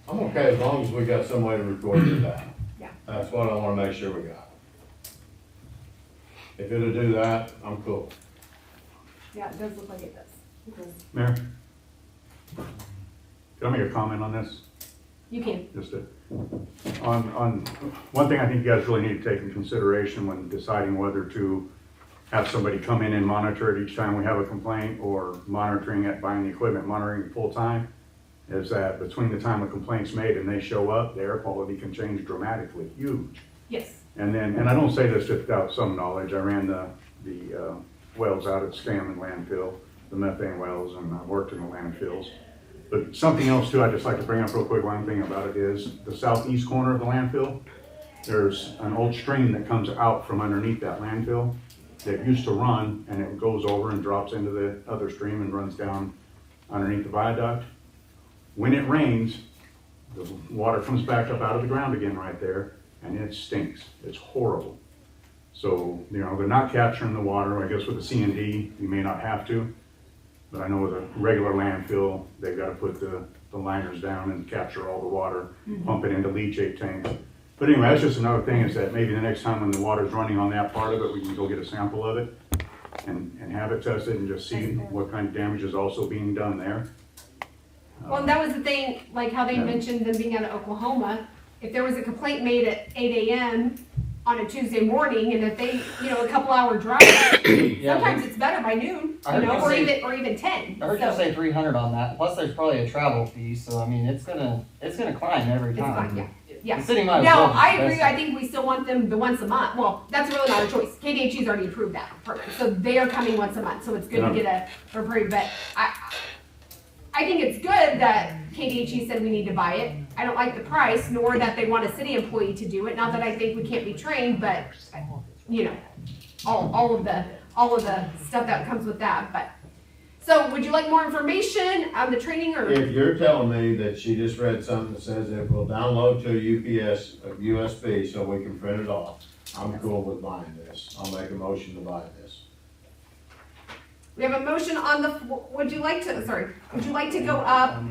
I'm okay as long as we got some way to record it down. Yeah. That's what I wanna make sure we got. If it'll do that, I'm cool. yeah, it does look like it does. Mayor? Can I make a comment on this? You can. Just on one thing I think you guys really need to take into consideration when deciding whether to have somebody come in and monitor it each time we have a complaint, or monitoring it, buying the equipment, monitoring it full time, is that between the time a complaint's made and they show up, the air quality can change dramatically, huge. Yes. And then, and I don't say this without some knowledge, I ran the wells out at Scammon landfill, the methane wells, and I worked in the landfills. But something else too, I'd just like to bring up real quick, one thing about it is, the southeast corner of the landfill, there's an old stream that comes out from underneath that landfill that used to run, and it goes over and drops into the other stream and runs down underneath the viaduct. When it rains, the water comes back up out of the ground again right there, and it stinks. It's horrible. So, you know, they're not capturing the water. I guess with the C&D, you may not have to, but I know with a regular landfill, they've got to put the liners down and capture all the water, pump it into leachate tanks. But anyway, that's just another thing, is that maybe the next time when the water's running on that part of it, we can go get a sample of it and have it tested and just see what kind of damage is also being done there. Well, and that was the thing, like how they mentioned them being out of Oklahoma. If there was a complaint made at 8 a.m. on a Tuesday morning, and if they, you know, a couple hour drive, sometimes it's better by noon, I you heard know, you or say- even 10. I heard you So, say 300 on that, plus there's probably a travel fee, so I mean, it's gonna climb every it's time. fine, yeah. Yeah. The city might as No, well I just agree, invest I think we still want them the once a month, well, that's really not a choice, KDHE's already approved that program, so they are coming once a month, so it's good to get a approve, but I think it's good that KDHE said we need to buy it. I don't like the price, nor that they want a city employee to do it, not that I think we can't be trained, but, you know, all of the stuff that comes with that, but. So would you like more information on the training or? If you're telling me that she just read something that says it will download to a UPS, a USB, so we can print it off, I'm cool with buying this. I'll make a motion to buy this. We have a motion on the, would you like to go up,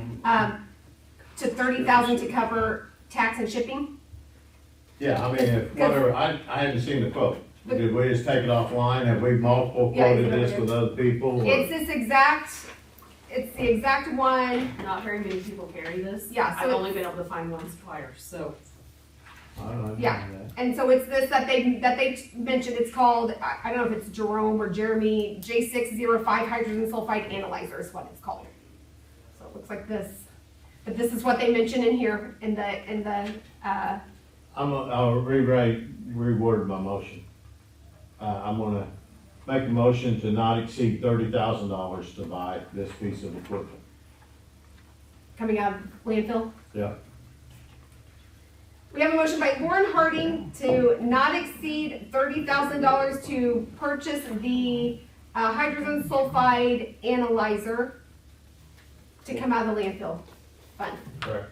to 30,000 to cover tax and shipping? Yeah, I mean, if, whatever, I haven't seen the quote. Did we just take it offline? Have we multiple quoted this with other people? or- It's the exact one, Not very many people carry this. Yeah, so I've it's- only been able to find one supplier, so. I don't know. Yeah. and so it's this that they mentioned, it's called, I don't know if it's Jerome or Jeremy, J605 hydrogen sulfide analyzer is what it's called. So it looks like this, but this is what they mentioned in here, I'll reword my motion. I'm gonna make a motion to not exceed $30,000 to buy this piece of equipment. coming out of landfill. Yeah. We have a motion by Warren Harding to not exceed $30,000 to purchase the hydrogen sulfide analyzer to come out of the landfill fund. Correct.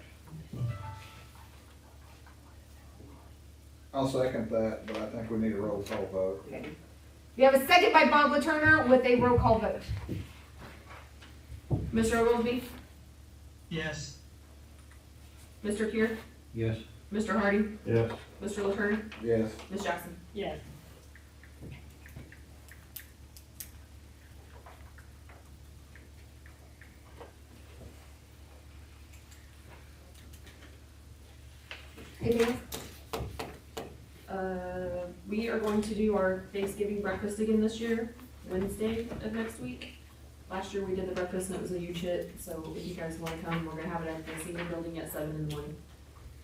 I'll second that, but I think we need a roll call vote. Okay. We have a second by Bob Laturner with a roll call vote. Mr. Oglesby, Yes. Mr. Kier, Yes. Mr. Hardy, Yes. Mr. Laturner, Yes. Ms. Jackson. Yes. Anything else? We are going to do our Thanksgiving breakfast again this year, Wednesday of next week. Last year we did the breakfast and it was a huge hit, so if you guys wanna come, we're gonna have it at the senior building at 7 in the morning.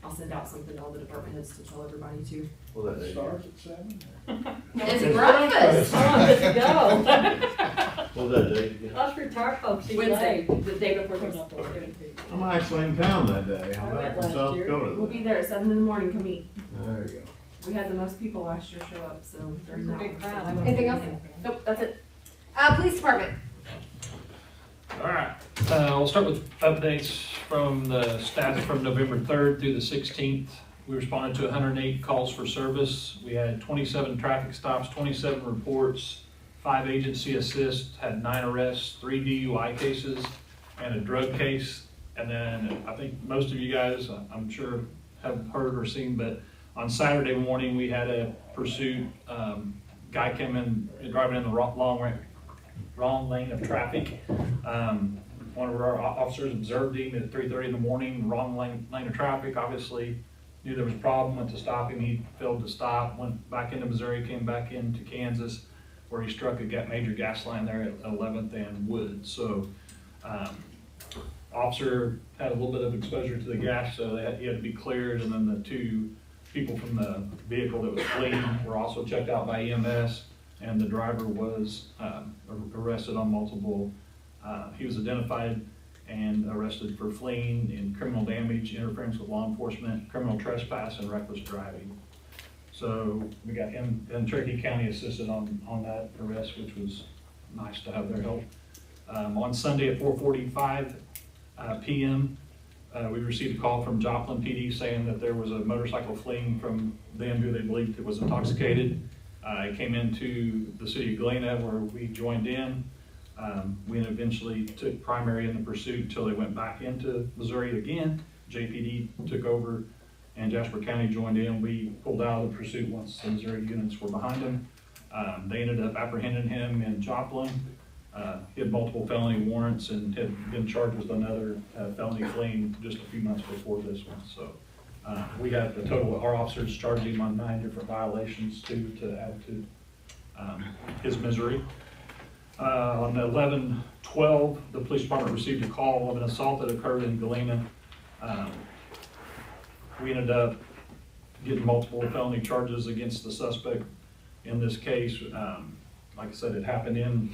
I'll send out something to all the department heads to tell everybody too. Well, that day. Starts at 7? It's breakfast! Well, that day again. Us retired folks. Wednesday, the day before Thanksgiving. I'm actually in town that day. I'm I back went from last South year. Dakota. We'll be there at 7 in the morning, come meet. There you go. We had the most people last year show up, so during that. Big one. crowd. Anything else? Nope, that's it. Police department. All right, we'll start with updates from the stats from November 3rd through the 16th. We responded to 108 calls for service. We had 27 traffic stops, 27 reports, 5 agency assists, had 9 arrests, 3 DUI cases, and a drug case. And then I think most of you guys, I'm sure, have heard or seen, but on Saturday morning, we had a pursuit. Guy came in, driving in the wrong lane of traffic. One of our officers observed him at 3:30 in the morning, wrong lane of traffic, obviously knew there was a problem, went to stop him, he failed to stop, went back into Missouri, came back into Kansas, where he struck a major gas line there at 11th and Wood. So, officer had a little bit of exposure to the gas, so he had to be cleared, and then the 2 people from the vehicle that was fleeing were also checked out by EMS, and the driver was arrested on multiple, he was identified and arrested for fleeing and criminal damage, interference with law enforcement, criminal trespass, and reckless driving. So we got him, and Cherokee County assisted on that arrest, which was nice to have their help. On Sunday at 4:45 p.m., we received a call from Joplin PD saying that there was a motorcycle fleeing from them who they believed was intoxicated. It came into the city of Galena where we joined in. We eventually took primary in the pursuit until they went back into Missouri again. JPD took over and Jasper County joined in. We pulled out of the pursuit once the Missouri units were behind him. They ended up apprehending him in Joplin. He had multiple felony warrants and had been charged with another felony fleeing just a few months before this one. So we got the total, our officers charged him on 9 different violations too, to add to his misery. On 11/12, the police department received a call of an assault that occurred in Galena. we ended up getting multiple felony charges against the suspect in this case. Like I said, it happened in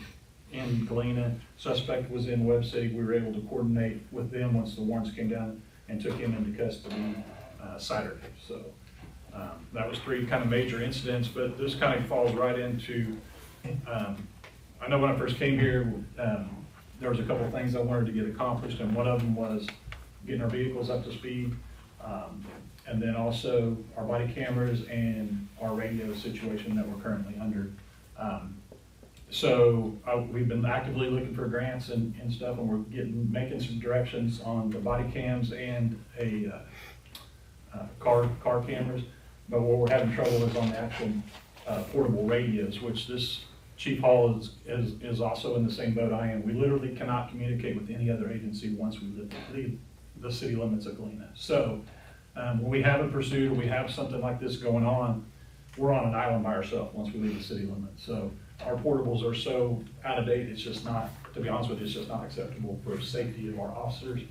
Galena. Suspect was in Webb City. We were able to coordinate with them once the warrants came down and took him into custody Saturday. So that was 3 kind of major incidents, but this kind of falls right into, I know when I first came here, there was a couple of things I wanted to get accomplished, and one of them was getting our vehicles up to speed, and then also our body cameras and our radio situation that we're currently under. So we've been actively looking for grants and stuff, and we're making some directions on the body cams and a car cameras. But what we're having trouble is on the actual portable radios, which this Chief Hall is also in the same boat I am. We literally cannot communicate with any other agency once we leave the city limits of Galena. So when we have a pursuit or we have something like this going on, we're on an island by ourselves once we leave the city limits. So our portables are so out of date, it's just not, to be honest with you, it's just not acceptable for the safety of our officers.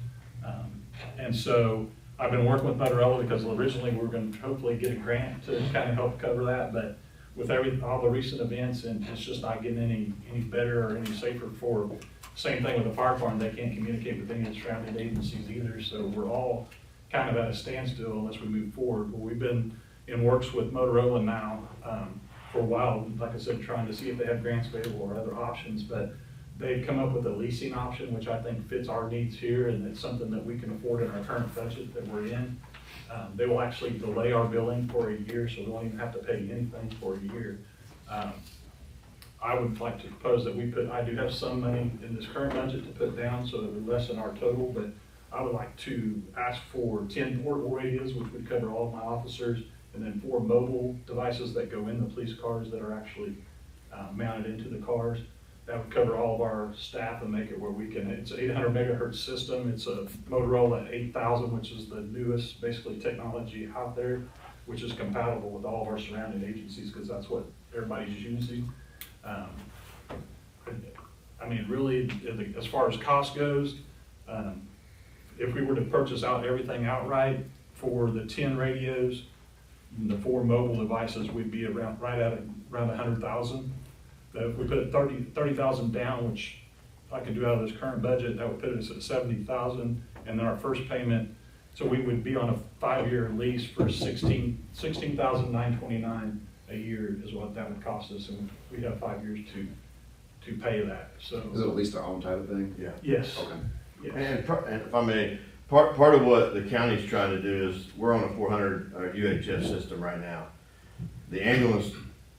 And so I've been working with Motorola because originally we were going to hopefully get a grant to kind of help cover that, but with all the recent events, and it's just not getting any better or any safer for, same thing with the fire department, they can't communicate with any of the surrounding agencies either, so we're all kind of at a standstill unless we move forward. Well, we've been in works with Motorola now for a while, like I said, trying to see if they have grants available or other options, but they've come up with a leasing option, which I think fits our needs here, and it's something that we can afford in our current budget that we're in. They will actually delay our billing for a year, so we won't even have to pay anything for a year. I would like to propose that I do have some money in this current budget to put down so that we lessen our total, but I would like to ask for 10 portable radios, which would cover all of my officers, and then 4 mobile devices that go in the police cars that are actually mounted into the cars. That would cover all of our staff and make it where we can, it's an 800 megahertz system. It's a Motorola 8000, which is the newest, basically, technology out there, which is compatible with all of our surrounding agencies because that's what everybody's using. I mean, really, as far as cost goes, if we were to purchase out everything outright for the 10 radios and the 4 mobile devices, we'd be around 100,000. But if we put 30,000 down, which I could do out of this current budget, that would put us at 70,000, and then our first payment, so we would be on a 5-year lease for $16,929 a year is what that would cost us, and we'd have 5 years to pay that. So is it at least our own type of thing? Yeah. Yes. Okay. Yes. And if I may, part of what the county's trying to do is, we're on a 400 UHF system right now. The ambulance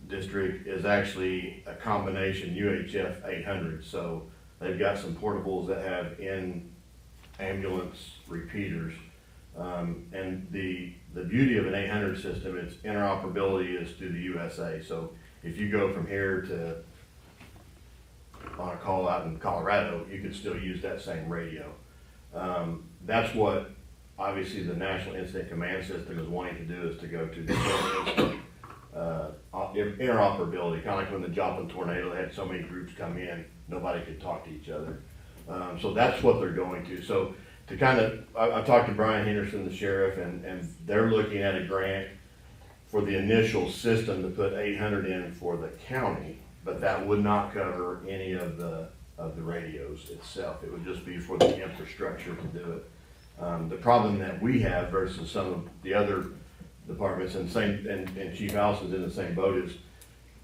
district is actually a combination UHF 800, so they've got some portables that have in-ambulance repeaters. And the beauty of an 800 system, its interoperability is through the USA. So if you go from here to on a call out in Colorado, you could still use that same radio. That's what obviously the National Incident Command System is wanting to do, is to go to the interoperability, kind of like when the Joplin tornado, they had so many groups come in, nobody could talk to each other. So that's what they're going to. So to kind of, I talked to Brian Henderson, the sheriff, and they're looking at a grant for the initial system to put 800 in for the county, but that would not cover any of the radios itself. It would just be for the infrastructure to do it. The problem that we have versus some of the other departments, and Chief Allison's in the same boat, is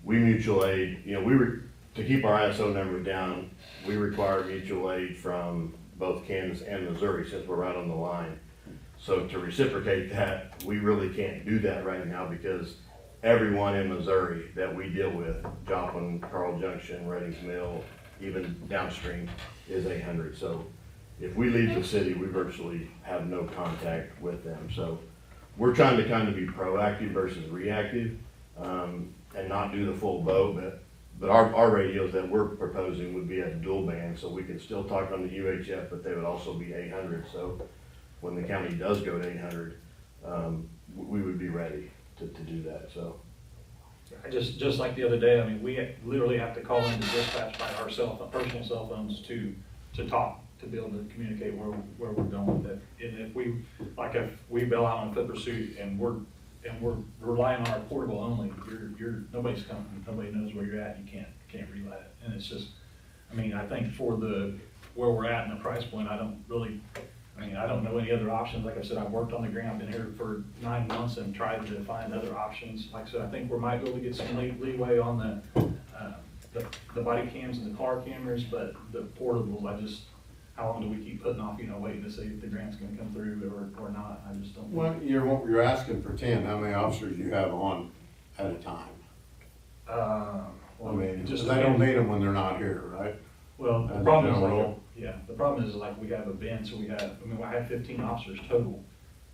we mutual aid, to keep our ISO numbers down, we require mutual aid from both Kansas and Missouri since we're right on the line. So to reciprocate that, we really can't do that right now because everyone in Missouri that we deal with, Joplin, Carl Junction, Reddings Mill, even downstream, is 800. So if we leave the city, we virtually have no contact with them. So we're trying to kind of be proactive versus reactive, and not do the full bow, but our radios that we're proposing would be at dual band, so we could still talk on the UHF, but they would also be 800. So when the county does go to 800, we would be ready to do that. So just like the other day, I mean, we literally have to call into dispatch by our personal cell phones to talk to be able to communicate where we're going with it. And if we bail out on foot pursuit and we're relying on our portable only, nobody's coming, nobody knows where you're at, you can't relay it. And it's just, I mean, I think for where we're at in the price point, I don't know any other options. Like I said, I've worked on the grant, I've been here for 9 months and tried to find other options. Like I said, I think we might be able to get some leeway on the body cams and the car cameras, but the portables, how long do we keep putting off, waiting to see if the grant's gonna come through or not? I just don't. Well, you're asking for 10, how many officers you have on at a time? I mean, they don't need them when they're not here, right? Well, the problem is the problem is we have a bin, so I have 15 officers total.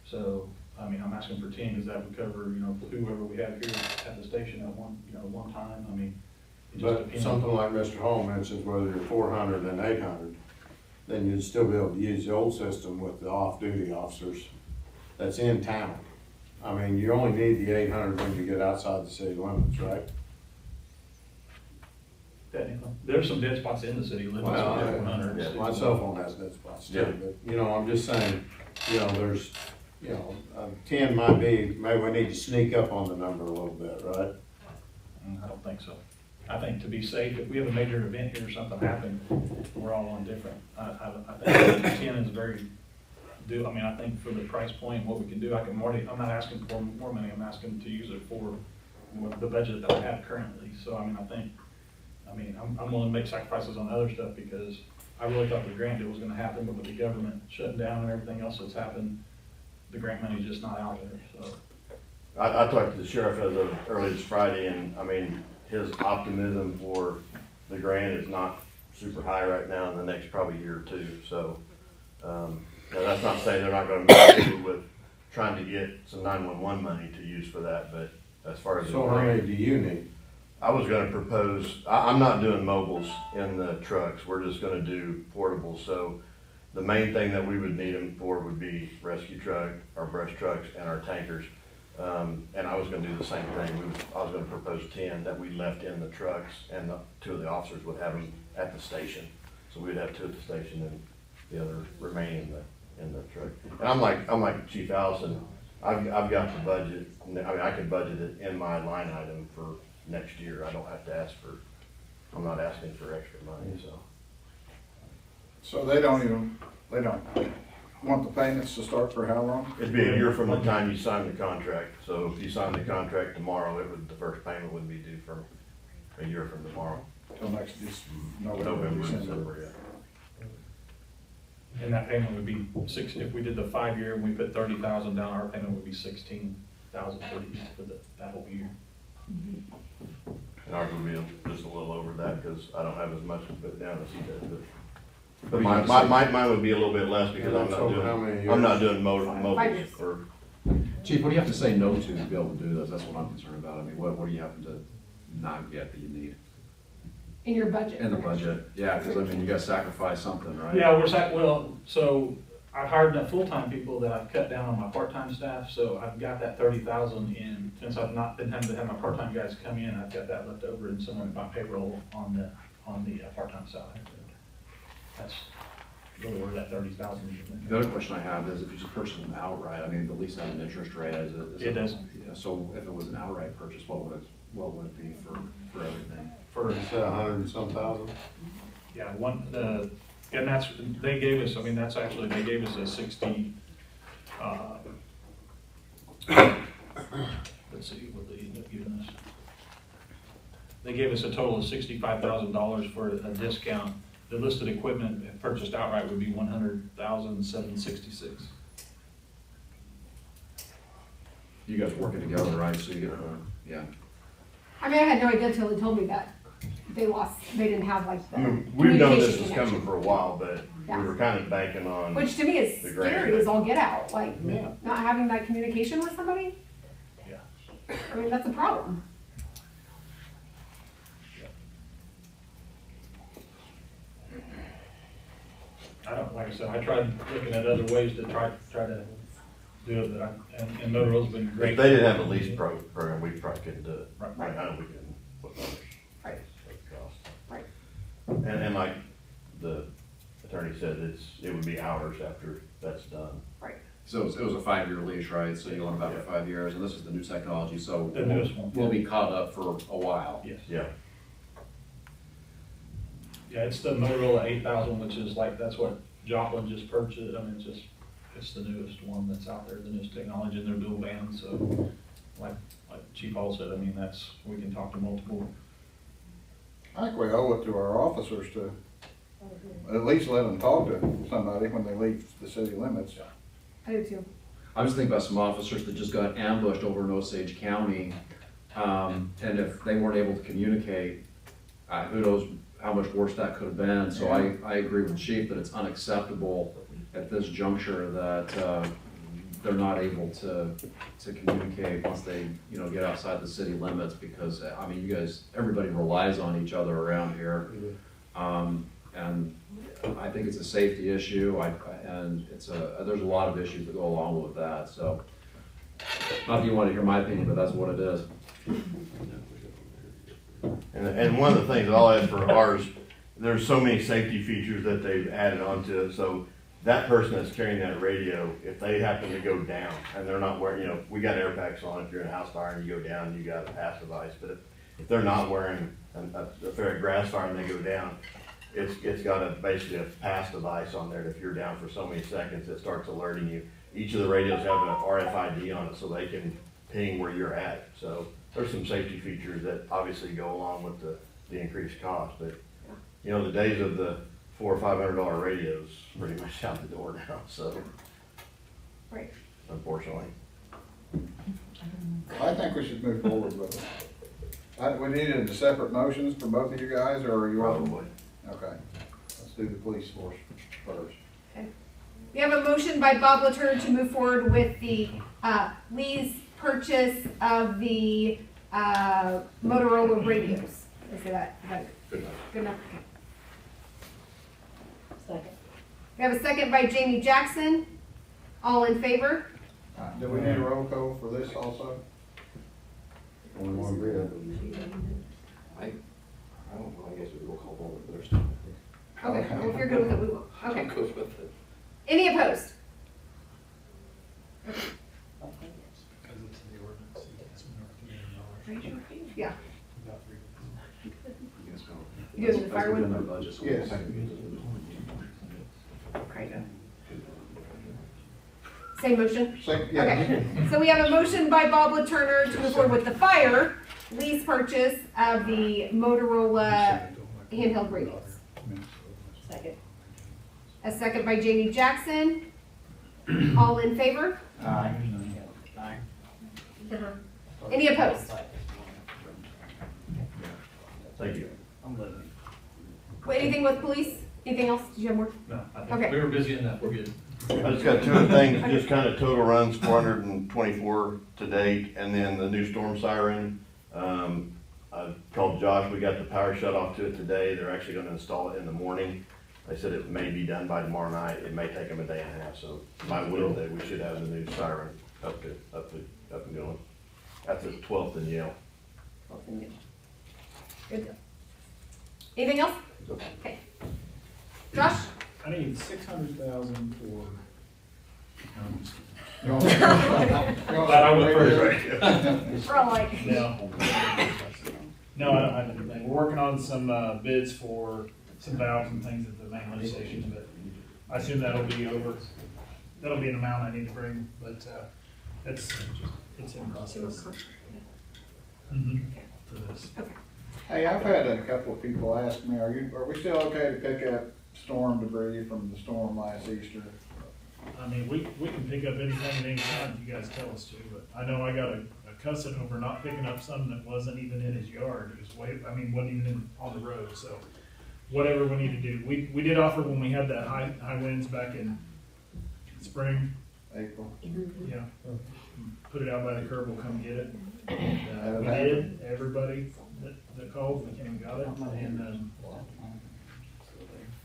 So, I mean, I'm asking for 10 because that would cover, whoever we have here at the station at one time. I mean, it just But depends. something like Mr. Hall mentions, whether you're 400 and 800, then you'd still be able to use the old system with the off-duty officers that's in town. I mean, you only need the 800 when you get outside the city limits, right? Technically, there's some dead spots in the city limits. Well, my cell phone has dead spots too, but, I'm just saying, there's, 10 might be, maybe we need to sneak up on the number a little bit, right? I don't think so. I think to be safe, if we have a major event here or something happen, we're all on different. I think 10 is I think for the price point, what we can do, I'm not asking for more money, I'm asking to use it for the budget that I have currently. So, I'm willing to make sacrifices on other stuff because I really thought the grant deal was gonna happen, but with the government shutting down and everything else that's happened, the grant money's just not out there, so. I talked to the sheriff early this Friday, and his optimism for the grant is not super high right now in the next probably year or two. So, that's not saying they're not going to move forward with trying to get some 911 money to use for that, but as far as So how many do you need? I was going to propose, I'm not doing mobiles in the trucks. We're just going to do portables. So the main thing that we would need them for would be rescue truck, our brush trucks, and our tankers. And I was gonna do the same thing. I was gonna propose 10 that we left in the trucks, and 2 of the officers would have them at the station. So we'd have 2 at the station and the other remain in the truck. And I'm like Chief Allison, I've got the budget. I can budget it in my line item for next year. I don't have to I'm not asking for extra money, so. So they don't want the payments to start for how long? It'd be a year from the time you sign the contract. So if you sign the contract tomorrow, the first payment would be due for a year from tomorrow. Till next, November, December, yeah. And that payment would be if we did the 5-year and we put 30,000 down, our payment would be 16,000 for that whole year. And ours would be just a little over that because I don't have as much to put down as he does. But mine would be a little bit less because I'm not doing mobiles or. Chief, what do you have to say no to be able to do this? That's what I'm concerned about. What do you have to not get that you need? In your budget. In the budget, yeah, because you gotta sacrifice something, right? Yeah, so I've hired enough full-time people that I've cut down on my part-time staff, so I've got that 30,000 in, since I've not been having to have my part-time guys come in, I've got that left over in some of my payroll on the part-time side. That's really where that 30,000 is. The other question I have is if you just purchase them outright, the lease has an interest rate as it does. Yeah, so if it was an outright purchase, what would it be for everything? For 100 and some thousand? Yeah, and that's, they gave us, they gave us a 60, let's see what they ended up giving us. They gave us a total of $65,000 for a discount. The listed equipment purchased outright would be $100,766. You guys working together, right? So you get, yeah. I had no idea until they told me that they didn't have the We've known this communication was connection. coming for a while, but Yeah. we were kind of banking on. Which to me is the grant. scary as all get out, Yeah. not having that communication with somebody. Yeah. That's a problem. Like I said, I tried looking at other ways to try to do it, but and Motorola's been great. If they didn't have a lease program, we probably couldn't do it. Right. Now we can put numbers. Right. Cost. Right. And like the attorney said it would be hours after that's done. So it was a 5-year lease, right? So you want about 5 years, and this is the new technology, so The newest one. we'll be caught up for a while. Yes. Yeah. Yeah, it's the Motorola 8000, which is like, that's what Joplin just purchased. I mean, it's the newest one that's out there, the newest technology, and they're dual band, so like Chief Hall said, I mean, we can talk to multiple. I think we owe it to our officers to at least let them talk to somebody when they leave the city limits. I do too. I was thinking about some officers that just got ambushed over in Osage County, and if they weren't able to communicate, who knows how much worse that could have been. So I agree with Chief that it's unacceptable at this juncture that they're not able to communicate once they, get outside the city limits, because, I mean, you guys, everybody relies on each other around here. And I think it's a safety issue, and there's a lot of issues that go along with that, so. Not that you want to hear my opinion, but that's what it is. And one of the things I'll add for ours, there's so many safety features that they've added onto it, so that person that's carrying that radio, if they happen to go down and they're not wearing, we got air packs on if you're in a house fire and you go down, you got a passive ice, but if they're not wearing a fair grass fire and they go down, it's got basically a pass device on there that if you're down for so many seconds, it starts alerting you. Each of the radios have an RFID on it so they can ping where you're at. So there's some safety features that obviously go along with the increased cost. But, the days of the $400 or $500 radios pretty much out the door now, so. Right. Unfortunately. I think we should move forward with it. We needed the separate motions for both of you guys, or are you all? Probably. Okay, let's do the police force first. Okay. We have a motion by Bob Latour to move forward with the lease purchase of the Motorola radios. Did I say that? Good enough. Okay. Second. We have a second by Jamie Jackson. All in favor? Do we need a roll call for this also? Only one bid. I don't know, I guess we will call vote, but there's still. Okay, well, if you're good with it, we will. Okay. I'm good with it. Any opposed? Yeah. You doing the fire one? Yes. Okay. Same motion? Yeah. Okay, so we have a motion by Bob Latour to move forward with the fire lease purchase of the Motorola handheld radios. Second. A second by Jamie Jackson. All in favor? Aye. Any opposed? Thank you. Wait, anything with police? Anything else? Did you have more? No, I think Okay. we were busy enough, we're good. I just got two other things, just kind of total runs, 424 to date, and then the new storm siren. I called Josh, we got the power shut off to it today, they're actually gonna install it in the morning. They said it may be done by tomorrow night, it may take them a day and a half, so by Wednesday, we should have the new siren up and going. That's the 12th in Yale. Good deal. Anything else? Okay. Josh? I need 600,000 for. Glad I went first, right? We're all like. No, I don't have anything. We're working on some bids for some valves and things at the main lift stations, but I assume that'll be an amount I need to bring, but it's in process. For this. Hey, I've had a couple of people ask me, are we still okay to pick up storm debris from the storm last Easter? I mean, we can pick up anything at any time if you guys tell us to, but I know I got a cussing over not picking up something that wasn't even in his yard. It was wasn't even on the road, so whatever we need to do. We did offer when we had that high winds back in spring. April. Yeah. Put it out by the curb, we'll come get it. And, we did, everybody that called, we came and got it, and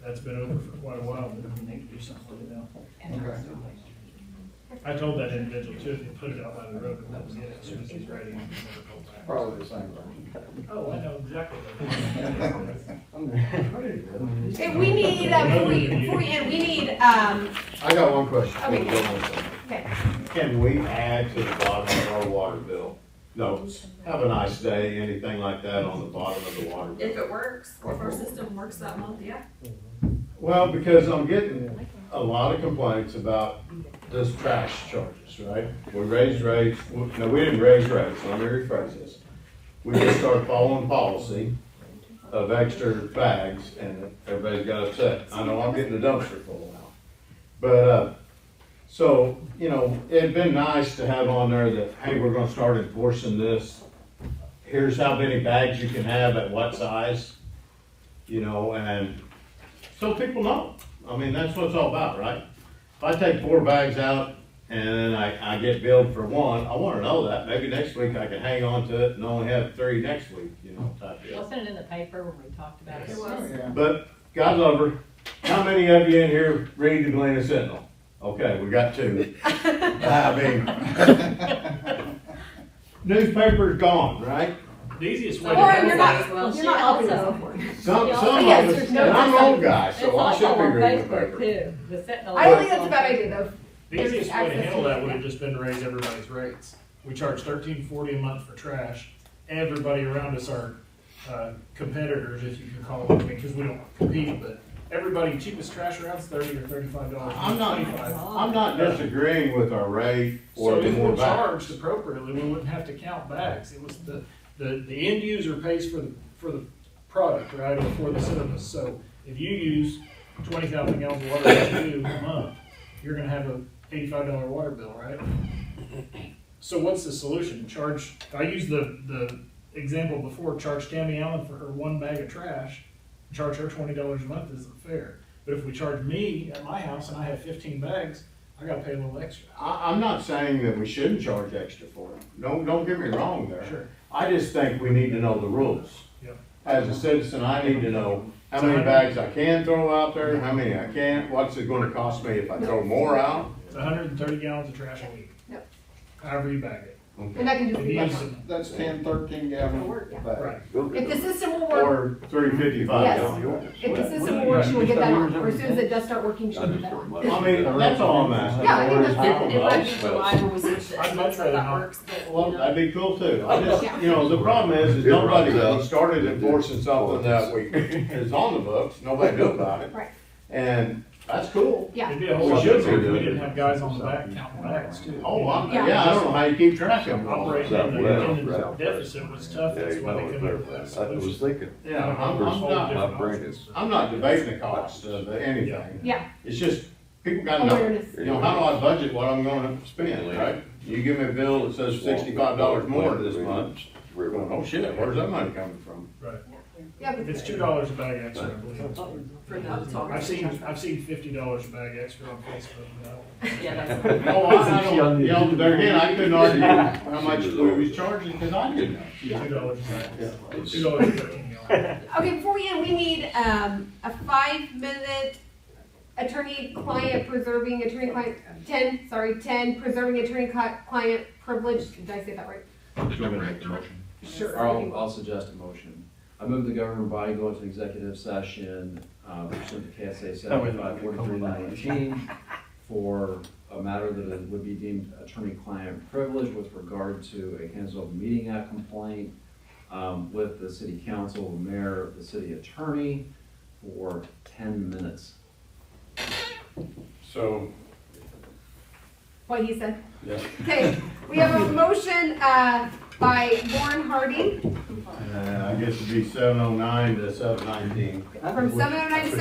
that's been over for quite a while, but we need to do something with it now. Okay. I told that individual too, if you put it out by the road, and that was it, as soon as he's ready, he never called back. Probably the same thing. Oh, I know exactly. Hey, we need, before we end, we need, I got one question. Okay. Okay. Can we add to the bottom of our water bill? No, have a nice day, anything like that on the bottom of the water bill? If it works, if our system works that month, yeah. Well, because I'm getting a lot of complaints about this trash charges, right? We raised rates, no, we didn't raise rates, let me rephrase this. We just started following policy of extra bags, and everybody's got upset. I know I'm getting the dumpster full now. But, so, you know, it'd been nice to have on there that, hey, we're gonna start enforcing this. Here's how many bags you can have at what size, you know, and so people know. I mean, that's what it's all about, right? If I take 4 bags out and then I get billed for 1, I wanna know that. Maybe next week I can hang on to it and only have 3 next week, you know, type deal. Wasn't it in the paper when we talked about it? It was. Yeah. But, God love her, how many of you in here read the Galena Sentinel? Okay, we got 2. I mean, newspaper's gone, right? The easiest way to. Or you're not helping also- us. Some Yes, of us, there's and no I'm an old guy, It's so I also should be on reading the Facebook paper. too, the Sentinel. I don't think that's a bad idea though. The easiest way to Access handle to that it, would yeah. have just been to raise everybody's rates. We charge $13.40 a month for trash. Everybody around us are competitors, if you can call them, because we don't compete, but everybody, cheapest trash around is $30 or $35. I'm $25. I'm not disagreeing with our rate or So the if more we're bags. charged appropriately, we wouldn't have to count bags. It was the end user pays for the product, right, or for the service. So if you use 20,000 gallons of water like you do a month, you're gonna have a $85 water bill, right? So what's the solution? I used the example before, charge Tammy Allen for her 1 bag of trash, charge her $20 a month isn't fair. But if we charge me at my house and I have 15 bags, I gotta pay a little extra. I'm not saying that we shouldn't charge extra for them. Don't get me wrong there. Sure. I just think we need to know the rules. Yep. As a citizen, I need to know how many bags I can throw out there, how many I can't, what's it gonna cost me if I throw more out? It's 130 gallons of trash a week. Yep. However you bag it. And that can just If be you like, use it- That's 10, 13 gallon Work, yeah. bags. Right. if the system will work, Or 355 Yes. gallons. if the system will work, she will get that on. Or as soon as it does start working, she'll get that on. I mean, that's all I'm asking. Yeah, I think for is that's- people It might be know. July when we switch it. I'd much So rather that not. works, but, Well, you know. that'd be cool too. I just, you know, the problem is nobody, we started enforcing something that is on the books, nobody knew about it. Right. And that's cool. Yeah. It'd be a whole We lot should easier if be we doing didn't it. have guys on the back counting bags too. Oh, Yeah. yeah, I don't know how you keep track of them all. Operating in the deficit was tough, that's why they come up with that solution. thinking. Yeah, I'm not debating the cost of anything. Yeah. It's just, people gotta know, Awareness. you know, how do I budget what I'm gonna spend, right? You give me a bill that says $65 more this month, we're going, oh shit, where's that money coming from? Right. Yeah, but It's $2 a bag extra, I believe. For them to talk. I've seen $50 a bag extra on Facebook. Yeah, that's. Oh, I don't, you know, there again, I couldn't argue how much we was charging, because I didn't know. $2 a bag. $2.13 gallon. Okay, before we end, we need, a 5-minute attorney-client preserving, attorney-client, 10 preserving attorney-client privilege. Did I say that right? Do you want me to make the motion? Sure. I'll suggest a motion. I move the governing body go into executive session pursuant to KSA 7543-19 for a matter that would be deemed attorney-client privilege with regard to a Kansas Open Meeting Act complaint with the city council, the mayor, the city attorney for 10 minutes. So, What he said. yeah. Okay, we have a motion, by Warren Harding I guess it'd be 7:09 to 7:19. from 7:09 to